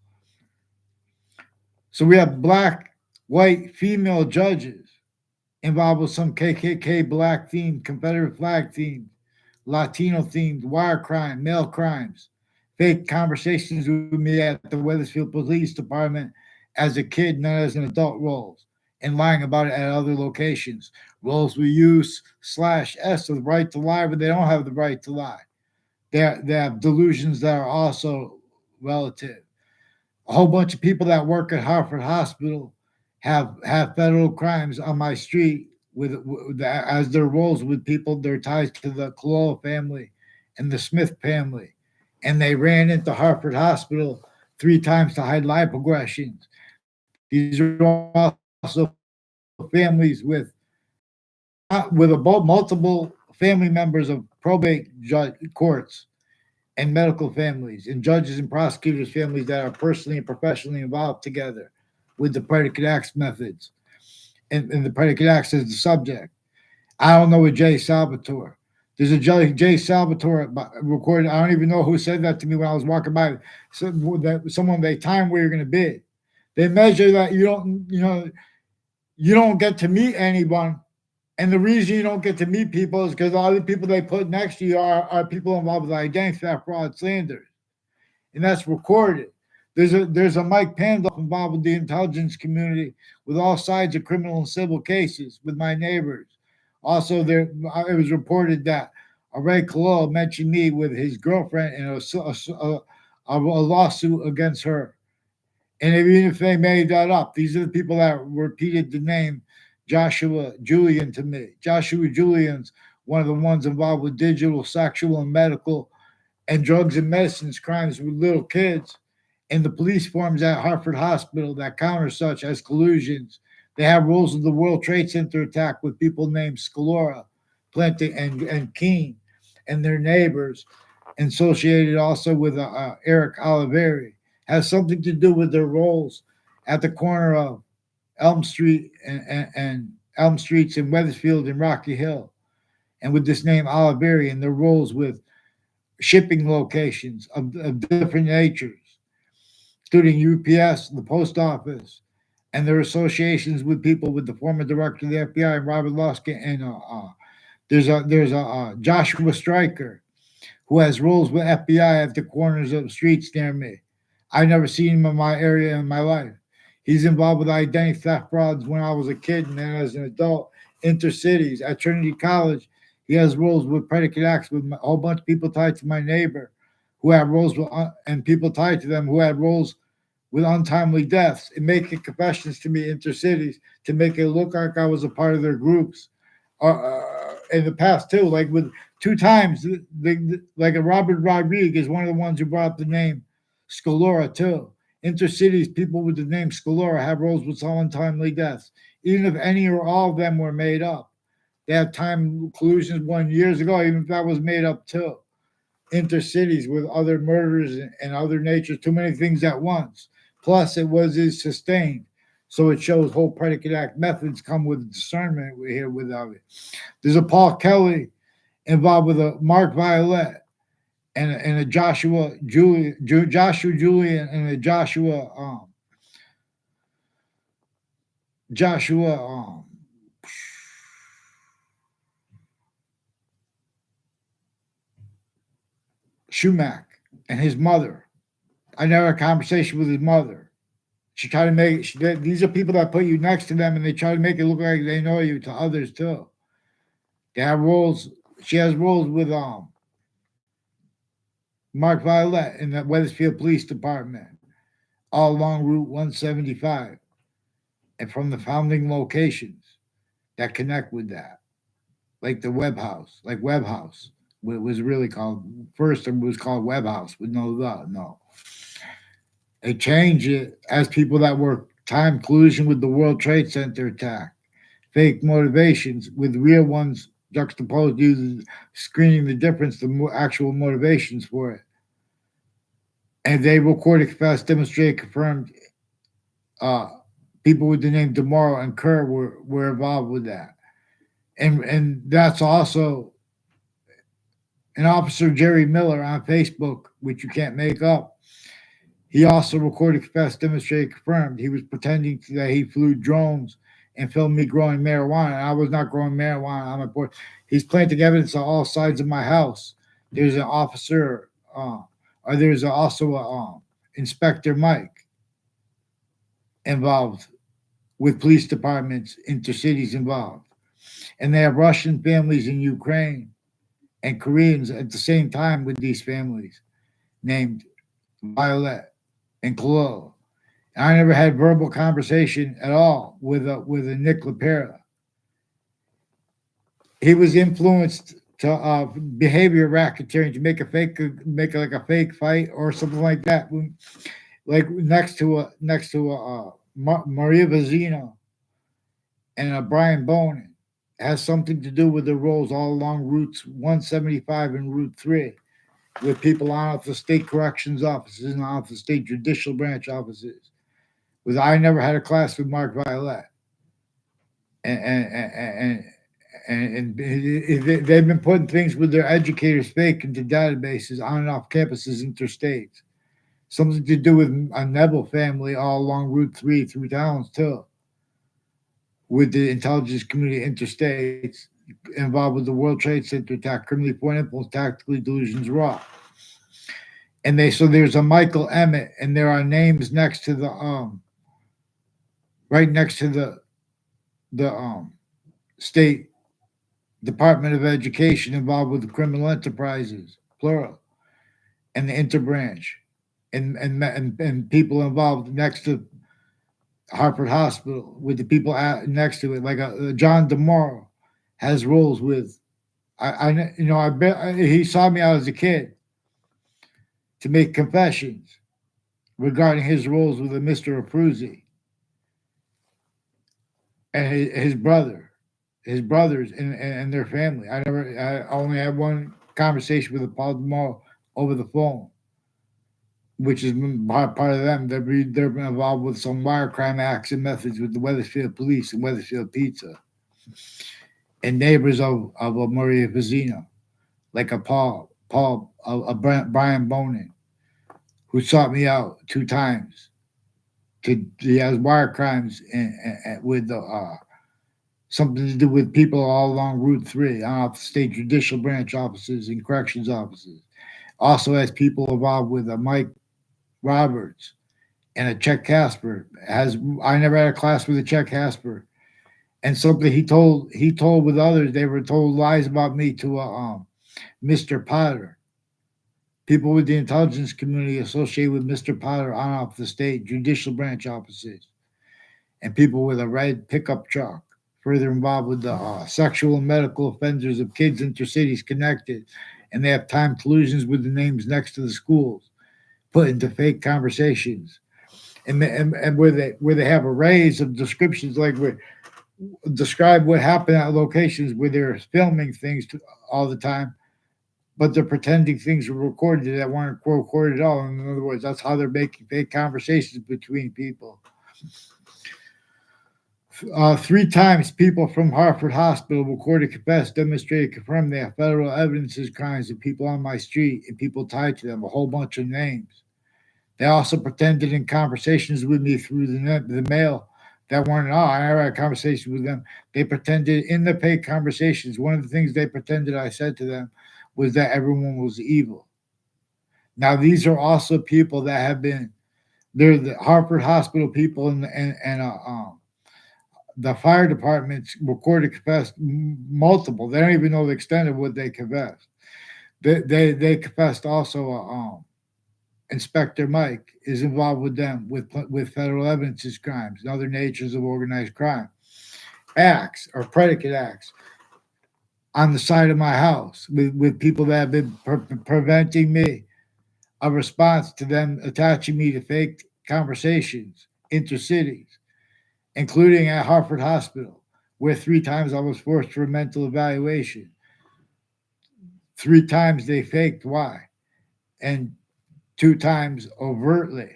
So we have black, white, female judges involved with some KKK black themed, Confederate flag themed, Latino themed, wire crime, mail crimes, fake conversations with me at the Weathersfield Police Department as a kid, not as an adult roles, and lying about it at other locations. Roles we use slash S with the right to lie, but they don't have the right to lie. They have delusions that are also relative. A whole bunch of people that work at Hartford Hospital have federal crimes on my street with as their roles with people. Their ties to the Collusion family and the Smith family, and they ran into Hartford Hospital 3 times to hide lie progressions. These are also families with multiple family members of probate courts and medical families, and judges and prosecutors' families that are personally and professionally involved together with the predicate acts methods. And the predicate acts is the subject. I don't know a Jay Salvatore. There's a Jay Salvatore recorded. I don't even know who said that to me when I was walking by. So that someone they time where you're going to be. They measure that you don't get to meet anyone. And the reason you don't get to meet people is because all the people they put next to you are people involved with identity theft, fraud, slanders, and that's recorded. There's a Mike Pandolf involved with the intelligence community with all sides of criminal and civil cases with my neighbors. Also, it was reported that Ray Collusion mentioned me with his girlfriend in a lawsuit against her. And even if they made that up, these are the people that repeated the name Joshua Julian to me. Joshua Julian's one of the ones involved with digital, sexual, and medical and drugs and medicines crimes with little kids. And the police forms at Hartford Hospital that counter such as collusions. They have roles of the World Trade Center attack with people named Scalora, Plenty, and Keene, and their neighbors, associated also with Eric Oliveri, has something to do with their roles at the corner of Elm Street and Elm Streets in Weathersfield and Rocky Hill, and with this name Oliveri and their roles with shipping locations of different natures, including UPS, the post office, and their associations with people with the former director of the FBI, Robert Luskin, and there's a Joshua Stryker who has roles with FBI at the corners of streets near me. I've never seen him in my area in my life. He's involved with identity theft frauds when I was a kid and then as an adult, intercities. At Trinity College, he has roles with predicate acts with a whole bunch of people tied to my neighbor who had roles with, and people tied to them who had roles with untimely deaths and making confessions to me intercities to make it look like I was a part of their groups. In the past too, like with 2 times, like a Robert Rodriguez, one of the ones who brought up the name Scalora too. Intercities, people with the name Scalora have roles with some untimely deaths, even if any or all of them were made up. They have time collusions 1 years ago, even if that was made up too. Intercities with other murders and other natures, too many things at once. Plus, it is sustained. So it shows whole predicate act methods come with discernment here without it. There's a Paul Kelly involved with a Mark Violet and a Joshua Julian and a Joshua Schumack and his mother. I never had a conversation with his mother. She tried to these are people that put you next to them and they try to make it look like they know you to others too. They have roles. She has roles with Mark Violet in the Weathersfield Police Department, all along Route 175, and from the founding locations that connect with that, like the Webb House, like Webb House. It was really called first. It was called Webb House with no. They changed it as people that were time collusion with the World Trade Center attack, fake motivations with real ones juxtaposed, using screening the difference, the actual motivations for it. And they recorded, confessed, demonstrated, confirmed. Uh, People with the name Demaro and Kerr were involved with that. And that's also an officer, Jerry Miller, on Facebook, which you can't make up. He also recorded, confessed, demonstrated, confirmed. He was pretending that he flew drones and filmed me growing marijuana. I was not growing marijuana on my board. He's planting evidence on all sides of my house. There's an officer, or there's also a Inspector Mike involved with police departments, intercities involved. And they have Russian families in Ukraine and Koreans at the same time with these families named Violet and Chloe. I never had verbal conversation at all with a Nick LaPera. He was influenced to behavior racketeering to make like a fake fight or something like that. Like next to Maria Vazino and a Brian Bonin has something to do with the roles all along routes 175 and Route 3 with people on off the state corrections offices and off the state judicial branch offices. With I never had a class with Mark Violet, and they've been putting things with their educators fake into databases on and off campuses, interstates. Something to do with a Neville family all along Route 3 through towns too, with the intelligence community interstates involved with the World Trade Center attack, criminally foreign influence, tactically delusions raw. And so there's a Michael Emmett, and there are names next to the right next to the state Department of Education involved with the criminal enterprises, plural, and the interbranch, and people involved next to Hartford Hospital with the people next to it, like John DeMoro has roles with. I bet he saw me out as a kid to make confessions regarding his roles with a Mr. Abruzzi and his brothers and their family. I only had one conversation with Paul DeMoro over the phone, which is part of them. They're involved with some wire crime acts and methods with the Wethersfield Police and Wethersfield Pizza, and neighbors of Maria Vizino, like a Brian Bonin, who sought me out 2 times. He has wire crimes and with something to do with people all along Route 3, off state judicial branch offices and corrections offices. Also has people involved with Mike Roberts and a Chet Casper. I never had a class with a Chet Casper. And something he told with others, they were told lies about me to Mr. Potter. People with the intelligence community associated with Mr. Potter on off the state judicial branch offices, and people with a red pickup truck further involved with the sexual and medical offenders of kids intercities connected, and they have time collusions with the names next to the schools put into fake conversations, and where they have arrays of descriptions like where describe what happened at locations where they're filming things all the time, but they're pretending things were recorded that weren't recorded at all. In other words, that's how they're making fake conversations between people. 3 times, people from Hartford Hospital recorded, confessed, demonstrated, confirmed they have federal evidence of crimes of people on my street and people tied to them, a whole bunch of names. They also pretended in conversations with me through the mail that weren't all. I never had conversations with them. They pretended in the fake conversations. One of the things they pretended I said to them was that everyone was evil. Now, these are also people that have been, they're the Hartford Hospital people and the fire departments recorded, confessed multiple. They don't even know the extent of what they confessed. They confessed also. Inspector Mike is involved with them with federal evidences crimes and other natures of organized crime, acts or predicate acts on the side of my house with people that have been preventing me a response to them attaching me to fake conversations intercities including at Hartford Hospital, where 3 times I was forced for a mental evaluation. 3 times they faked why, and 2 times overtly,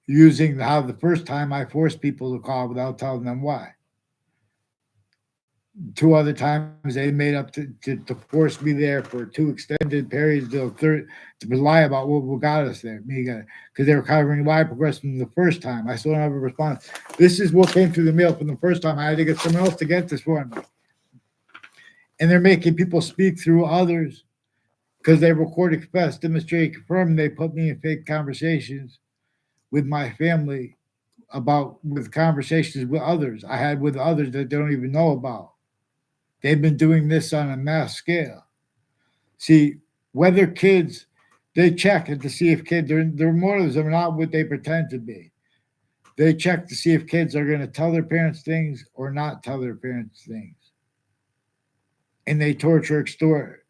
using how the first time I forced people to call without telling them why. 2 other times they made up to force me there for 2 extended periods to lie about what got us there. Me, because they were covering why I progressed from the first time. I still don't have a response. This is what came through the mail from the first time. I had to get someone else to get this for me. And they're making people speak through others because they record, express, demonstrate, confirm. They put me in fake conversations with my family with conversations with others I had with others that they don't even know about. They've been doing this on a mass scale. See, whether kids, they check it to see if kids, their motives are not what they pretend to be. They check to see if kids are going to tell their parents things or not tell their parents things. And they torture, extort.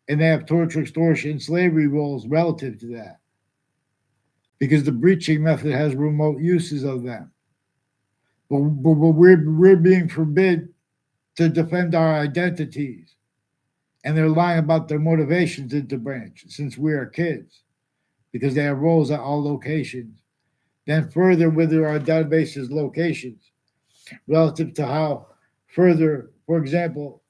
And they have torture, extortion, slavery rules relative to that. Because the breaching method has remote uses of them. But we're being forbid to defend our identities. And they're lying about their motivations into branch since we are kids, because they have roles at all locations. Then further, whether our databases locations relative to how further, for example,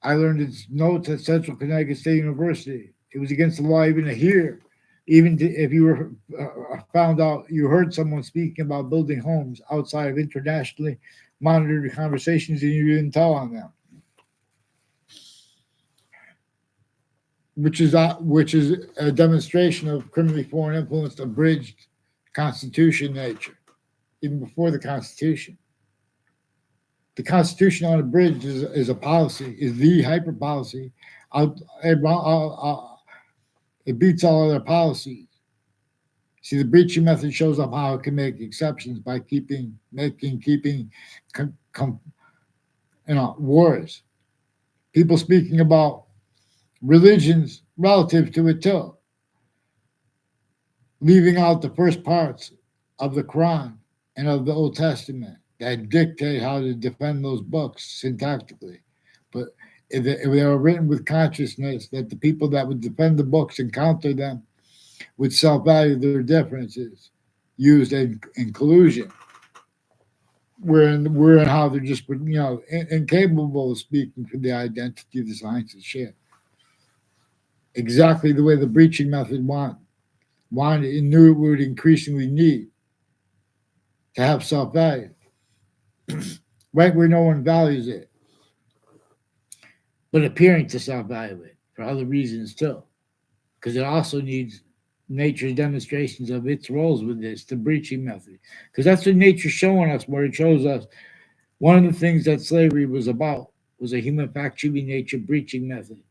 I learned its notes at Central Connecticut State University. It was against the law even to hear, if you were found out you heard someone speaking about building homes outside of internationally monitored conversations and you didn't tell on them. Which is a demonstration of criminally foreign influence, abridged Constitution nature, even before the Constitution. The Constitution on a bridge is a policy, is the hyper policy. It beats all other policies. See, the breaching method shows up how it can make exceptions by keeping wars. People speaking about religions relative to it too, leaving out the first parts of the Quran and of the Old Testament that dictate how to defend those books syntactically. But if they were written with consciousness that the people that would defend the books and counter them would self-value their differences used in collusion. We're in how they're just, incapable of speaking for the identity of the science and shit. Exactly the way the breaching method wanted and knew it would increasingly need to have self-value. Right where no one values it, but appearing to self-value it for other reasons too, because it also needs nature's demonstrations of its roles with this, the breaching method, because that's what nature's showing us, where it shows us one of the things that slavery was about was a human fact-cheating nature breaching method,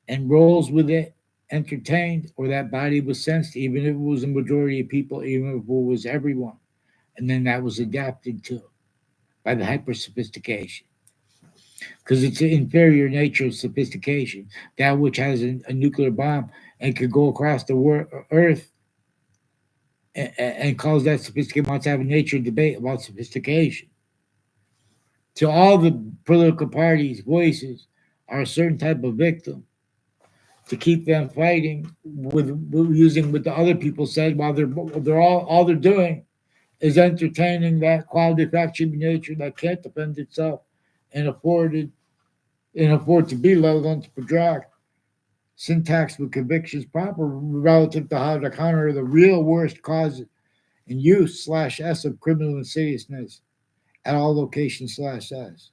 and roles with it entertained, or that body was sensed, even if it was a majority of people, even if it was everyone, and then that was adapted to by the hyper sophistication, because it's an inferior nature of sophistication, that which has a nuclear bomb and could go across the earth and cause that sophistication, wants to have a nature debate about sophistication. So all the political parties' voices are a certain type of victim to keep them fighting with using what the other people said, while they're all they're doing is entertaining that quality fact-cheating nature that can't defend itself and afford to be, let alone to project syntax with convictions proper relative to how to counter the real worst cause and use /s of criminal insidiousness at all locations /s.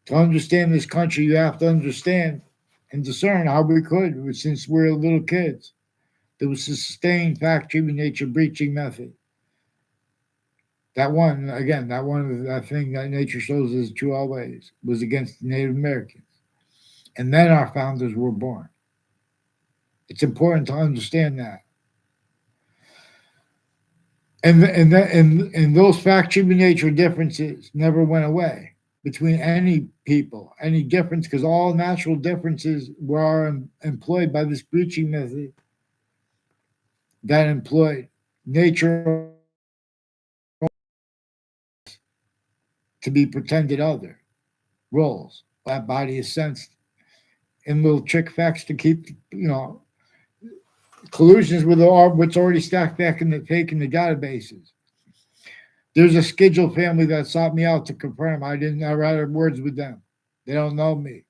To understand this country, you have to understand and discern how we could, since we're little kids. There was a sustained fact-cheating nature breaching method. That thing that nature shows us true always was against the Native Americans. And then our founders were born. It's important to understand that. And those fact-cheating nature differences never went away between any people, any difference, because all natural differences were employed by this breaching method that employed nature to be pretended other roles. That body is sensed in little trick facts to keep, collusions with what's already stacked back in the databases. There's a scheduled family that sought me out to confirm. I had words with them. They don't know me.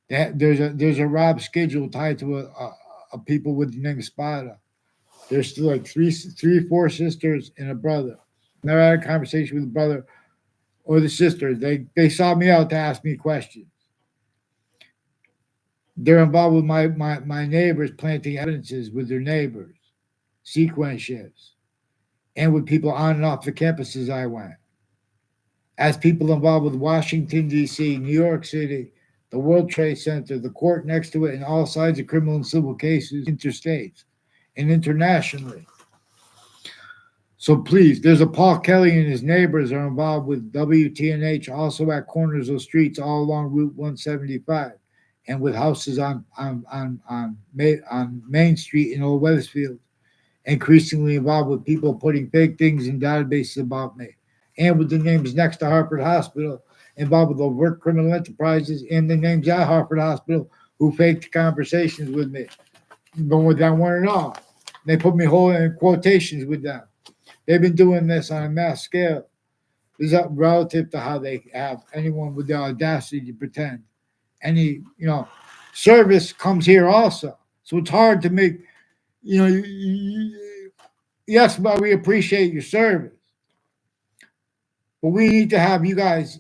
There's a Rob schedule tied to a people with the name Spada. There's still like four sisters and a brother. Never had a conversation with the brother or the sister. They sought me out to ask me questions. They're involved with my neighbors planting evidences with their neighbors, sequence shifts, and with people on and off the campuses I went. As people involved with Washington, D.C., New York City, the World Trade Center, the court next to it, and all sides of criminal and civil cases, interstates and internationally. So please, there's a Paul Kelly and his neighbors are involved with WTNH, also at corners of streets all along Route 175, and with houses on Main Street in Old Weathersfield, increasingly involved with people putting fake things in databases about me, and with the names next to Harvard Hospital, involved with overt criminal enterprises, and the names at Harvard Hospital who faked conversations with me. Going with that one and all. They put me whole in quotations with them. They've been doing this on a mass scale. This is relative to how they have anyone with the audacity to pretend. Any, service comes here also. So it's hard to make, yes, but we appreciate your service. But we need to have you guys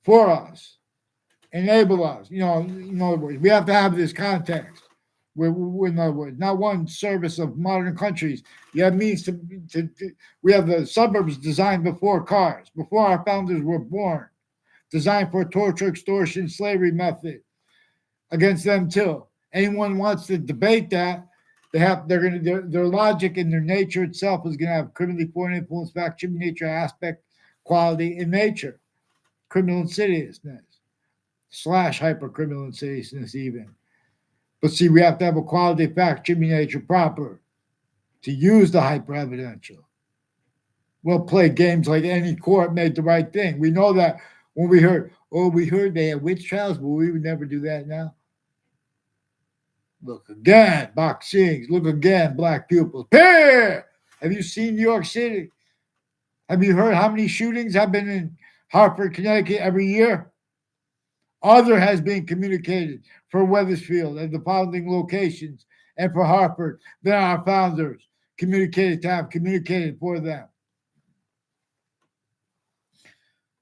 for us, enable us. In other words, we have to have this context. We're in other words, not one service of modern countries. You have means to we have the suburbs designed before cars, before our founders were born, designed for torture, extortion, slavery method against them too. Anyone wants to debate that, their logic and their nature itself is gonna have criminally foreign influence, fact, human nature, aspect, quality, and nature, criminal insidiousness / hypercriminal insidiousness even. But see, we have to have a quality fact, human nature proper to use the hyper evidential. We'll play games like any court made the right thing. We know that when we heard they had witch trials, but we would never do that now. Look again, boxings. Look again, black pupils. Here! Have you seen New York City? Have you heard how many shootings have been in Hartford, Connecticut every year? Other has been communicated for Weathersfield and the founding locations, and for Hartford than our founders communicated for them.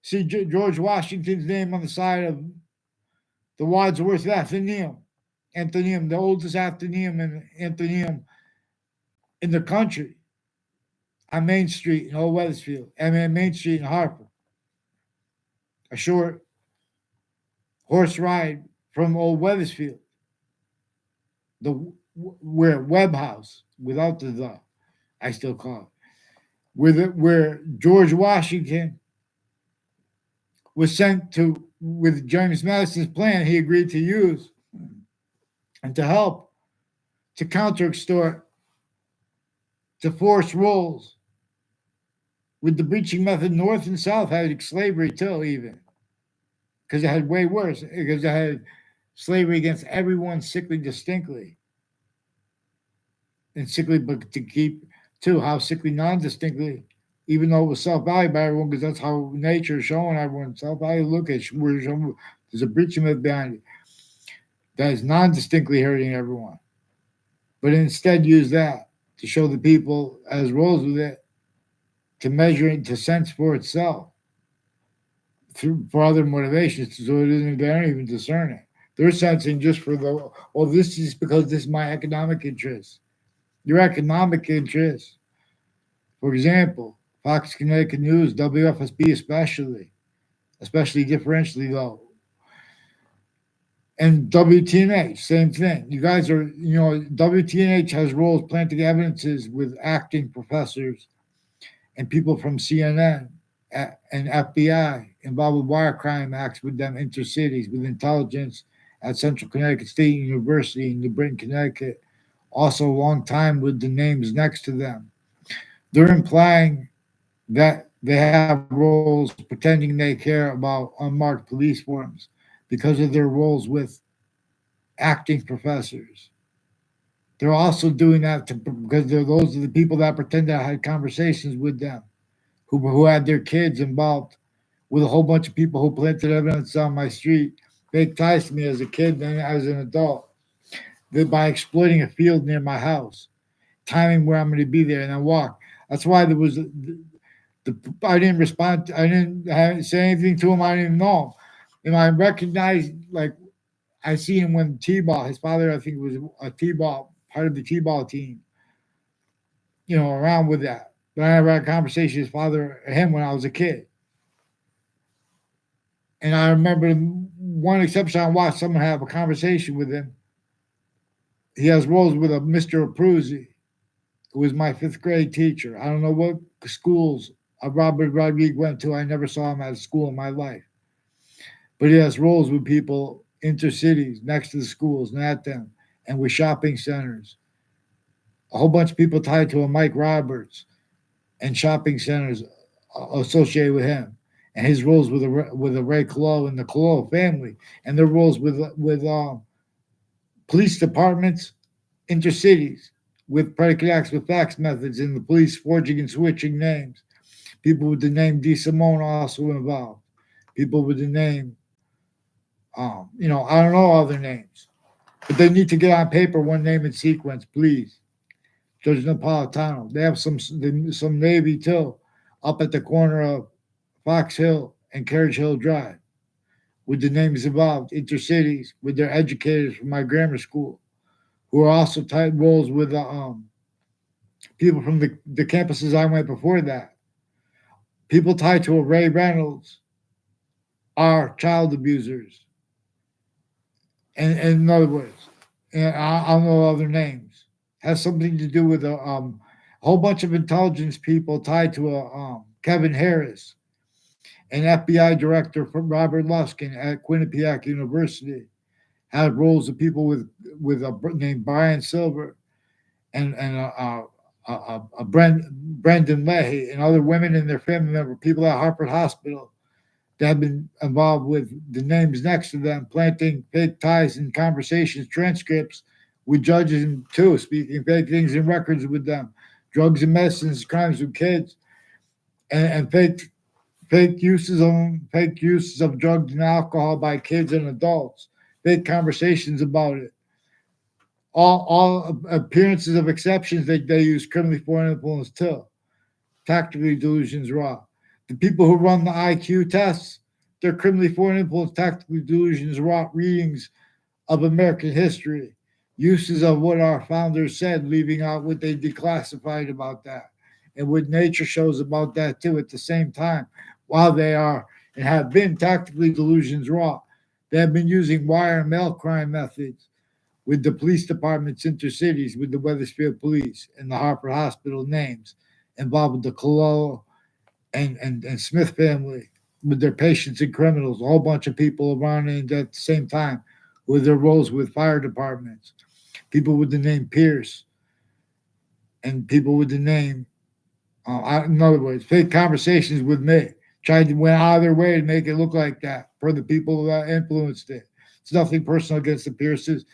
See George Washington's name on the side of the Wadsworth Athenaeum, the oldest Athenaeum in the country, on Main Street in Old Weathersfield, and Main Street in Hartford. A short horse ride from Old Weathersfield, where Webb House, without the, I still call it, where George Washington was sent to, with James Madison's plan, he agreed to use and to help to counter extort, to force rolls. With the breaching method, North and South had slavery too, even. Because it had way worse, because it had slavery against everyone sickly distinctly. And sickly, but to keep, too, how sickly non-distinctly, even though it was self-valued by everyone, because that's how nature is showing everyone self-value. Look at there's a breaching method behind it that is non-distinctly hurting everyone. But instead use that to show the people as rolls with it, to measure it, to sense for itself. For other motivations, so they don't even discern it. They're sensing just for this is because this is my economic interest. Your economic interest, for example, Fox Connecticut News, WFSB especially differentially though, and WTNH, same thing. You guys are, WTNH has roles planting evidences with acting professors and people from CNN and FBI involved with wire crime acts with them intercities, with intelligence at Central Connecticut State University in New Britain, Connecticut. Also a long time with the names next to them. They're implying that they have roles pretending they care about unmarked police forms because of their roles with acting professors. They're also doing that because those are the people that pretend I had conversations with them, who had their kids involved with a whole bunch of people who planted evidence on my street, fake ties to me as a kid and as an adult, by exploiting a field near my house, timing where I'm going to be there, and then walk. That's why there was I didn't respond. I didn't say anything to him. I didn't know him. And I recognized, like, I see him when T-ball. His father, I think, was a T-ball part of the T-ball team. Around with that. But I never had a conversation with his father or him when I was a kid. And I remember one exception. I watched someone have a conversation with him. He has roles with a Mr. Abruzzi, who was my fifth grade teacher. I don't know what schools Robert Rodriguez went to. I never saw him at a school in my life. But he has roles with people intercities next to the schools and at them, and with shopping centers. A whole bunch of people tied to a Mike Roberts and shopping centers associated with him, and his roles with a Ray Collo and the Collo family, and their roles with police departments, intercities, with predicate acts with fax methods, and the police forging and switching names. People with the name D. Simone also involved. People with the name, I don't know all their names, but they need to get on paper one name in sequence, please. Judge Napolitano. They have some Navy too, up at the corner of Fox Hill and Carriage Hill Drive, with the names involved, intercities, with their educators from my grammar school, who are also tied roles with people from the campuses I went before that. People tied to a Ray Reynolds are child abusers. And in other words, and I'll know other names. Has something to do with a whole bunch of intelligence people tied to a Kevin Harris, an FBI director from Robert Luskin at Quinnipiac University, had roles of people with a named Brian Silver and Brendan Leahy and other women and their family member, people at Harvard Hospital that have been involved with the names next to them, planting fake ties in conversations, transcripts with judges and too, speaking fake things in records with them, drugs and medicines, crimes with kids, and fake uses of drugs and alcohol by kids and adults, fake conversations about it. All appearances of exceptions they use criminally foreign influence too. Tactically delusions raw. The people who run the IQ tests, they're criminally foreign influence, tactically delusions raw readings of American history, uses of what our founders said, leaving out what they declassified about that, and what nature shows about that too at the same time, while they are and have been tactically delusions raw. They have been using wire and mail crime methods with the police departments intercities, with the Weathersfield Police and the Harper Hospital names involved with the Collo and Smith family, with their patients and criminals, a whole bunch of people around and at the same time with their roles with fire departments, people with the name Pierce, and people with the name, in other words, fake conversations with me, tried to went out of their way to make it look like that for the people that influenced it. It's nothing personal against the Pierces.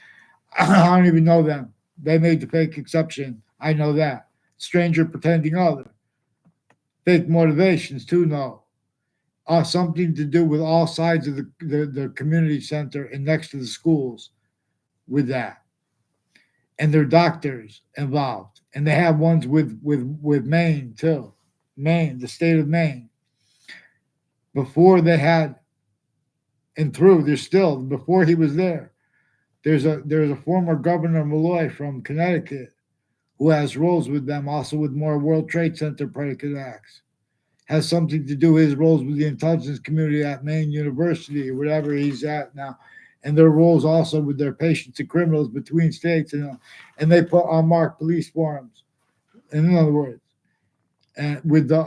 I don't even know them. They made the fake exception. I know that. Stranger pretending other. Fake motivations too, no. Something to do with all sides of the community center and next to the schools with that. And their doctors involved. And they have ones with Maine too. Maine, the state of Maine. Before they had and through, there's still before he was there. There's a former Governor Malloy from Connecticut who has roles with them, also with more World Trade Center predicate acts. Has something to do with his roles with the intelligence community at Maine University or whatever he's at now, and their roles also with their patients and criminals between states, and they put unmarked police forms. In other words, and with the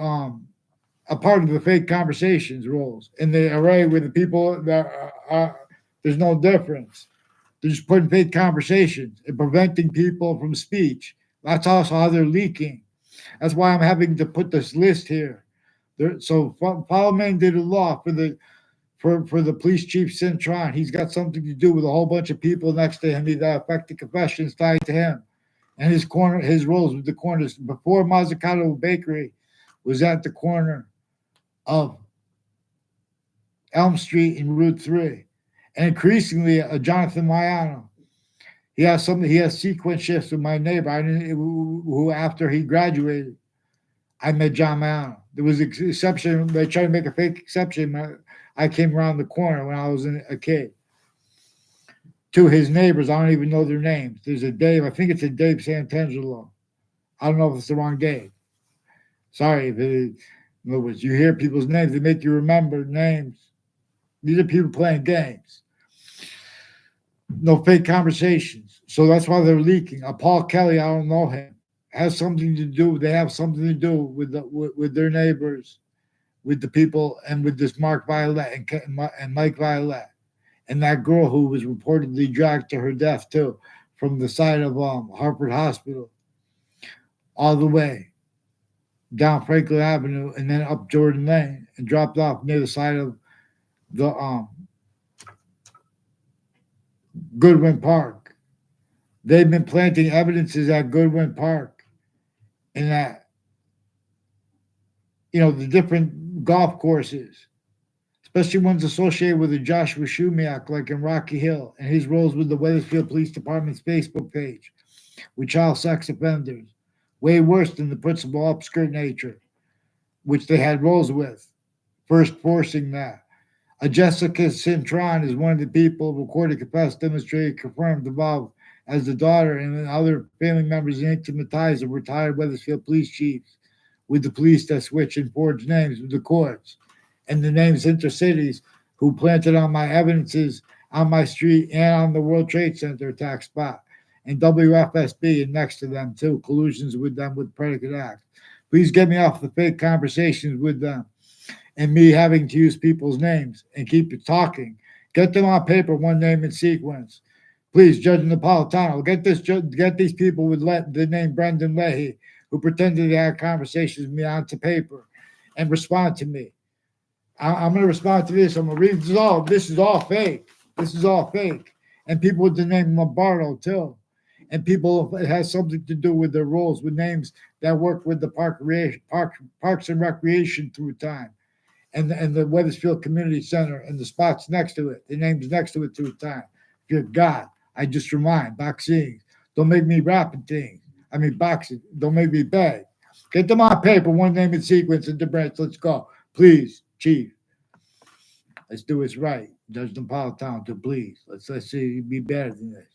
a part of the fake conversations roles in the array with the people that there's no difference. They're just putting fake conversations and preventing people from speech. That's also how they're leaking. That's why I'm having to put this list here. So follow me did a law for the police chief Cintron. He's got something to do with a whole bunch of people next to him that affected confessions tied to him. And his roles with the corners before Mazzucato Bakery was at the corner of Elm Street and Route 3. And increasingly, Jonathan Mayano. He has sequence shifts with my neighbor. Who after he graduated, I met John Mayano. There was an exception. They tried to make a fake exception. I came around the corner when I was a kid. To his neighbors, I don't even know their names. There's a Dave. I think it's a Dave Santangelo. I don't know if it's the wrong Dave. Sorry if it is. In other words, you hear people's names, they make you remember names. These are people playing games. No fake conversations. So that's why they're leaking. Paul Kelly, I don't know him. Has something to do. They have something to do with their neighbors, with the people, and with this Mark Violet and Mike Violet, and that girl who was reportedly dragged to her death too, from the side of Hartford Hospital, all the way down Franklin Avenue and then up Jordan Lane and dropped off near the side of the Goodwin Park. They've been planting evidences at Goodwin Park and at the different golf courses, especially ones associated with the Joshua Shumiak, like in Rocky Hill, and his roles with the Wethersfield Police Department's Facebook page with child sex offenders, way worse than the principal upskirt nature, which they had roles with, first forcing that. Jessica Cintron is one of the people recorded, confessed, demonstrated, confirmed, involved as the daughter and other family members and intimate ties of retired Wethersfield police chiefs with the police that switch and forge names with the courts and the names intercities who planted on my evidences on my street and on the World Trade Center attack spot. And WFSB and next to them too, collusions with them with predicate acts. Please get me off the fake conversations with them and me having to use people's names and keep it talking. Get them on paper, one name in sequence. Please, Judge Napolitano, get these people with the name Brendan Leahy, who pretended to have conversations with me onto paper, and respond to me. I'm going to respond to this. I'm going to read this is all fake. This is all fake. And people with the name Lombardo, too. And people, it has something to do with their roles, with names that work with the Parks and Recreation through time. And the Wethersfield Community Center and the spots next to it, the names next to it through time. Dear God, I just remind, boxing, don't make me rapping things. I mean, boxing, don't make me beg. Get them on paper, one name in sequence, and the branch. Let's go. Please, Chief. Let's do this right. Judge Napolitano, to please. Let's see you be better than this.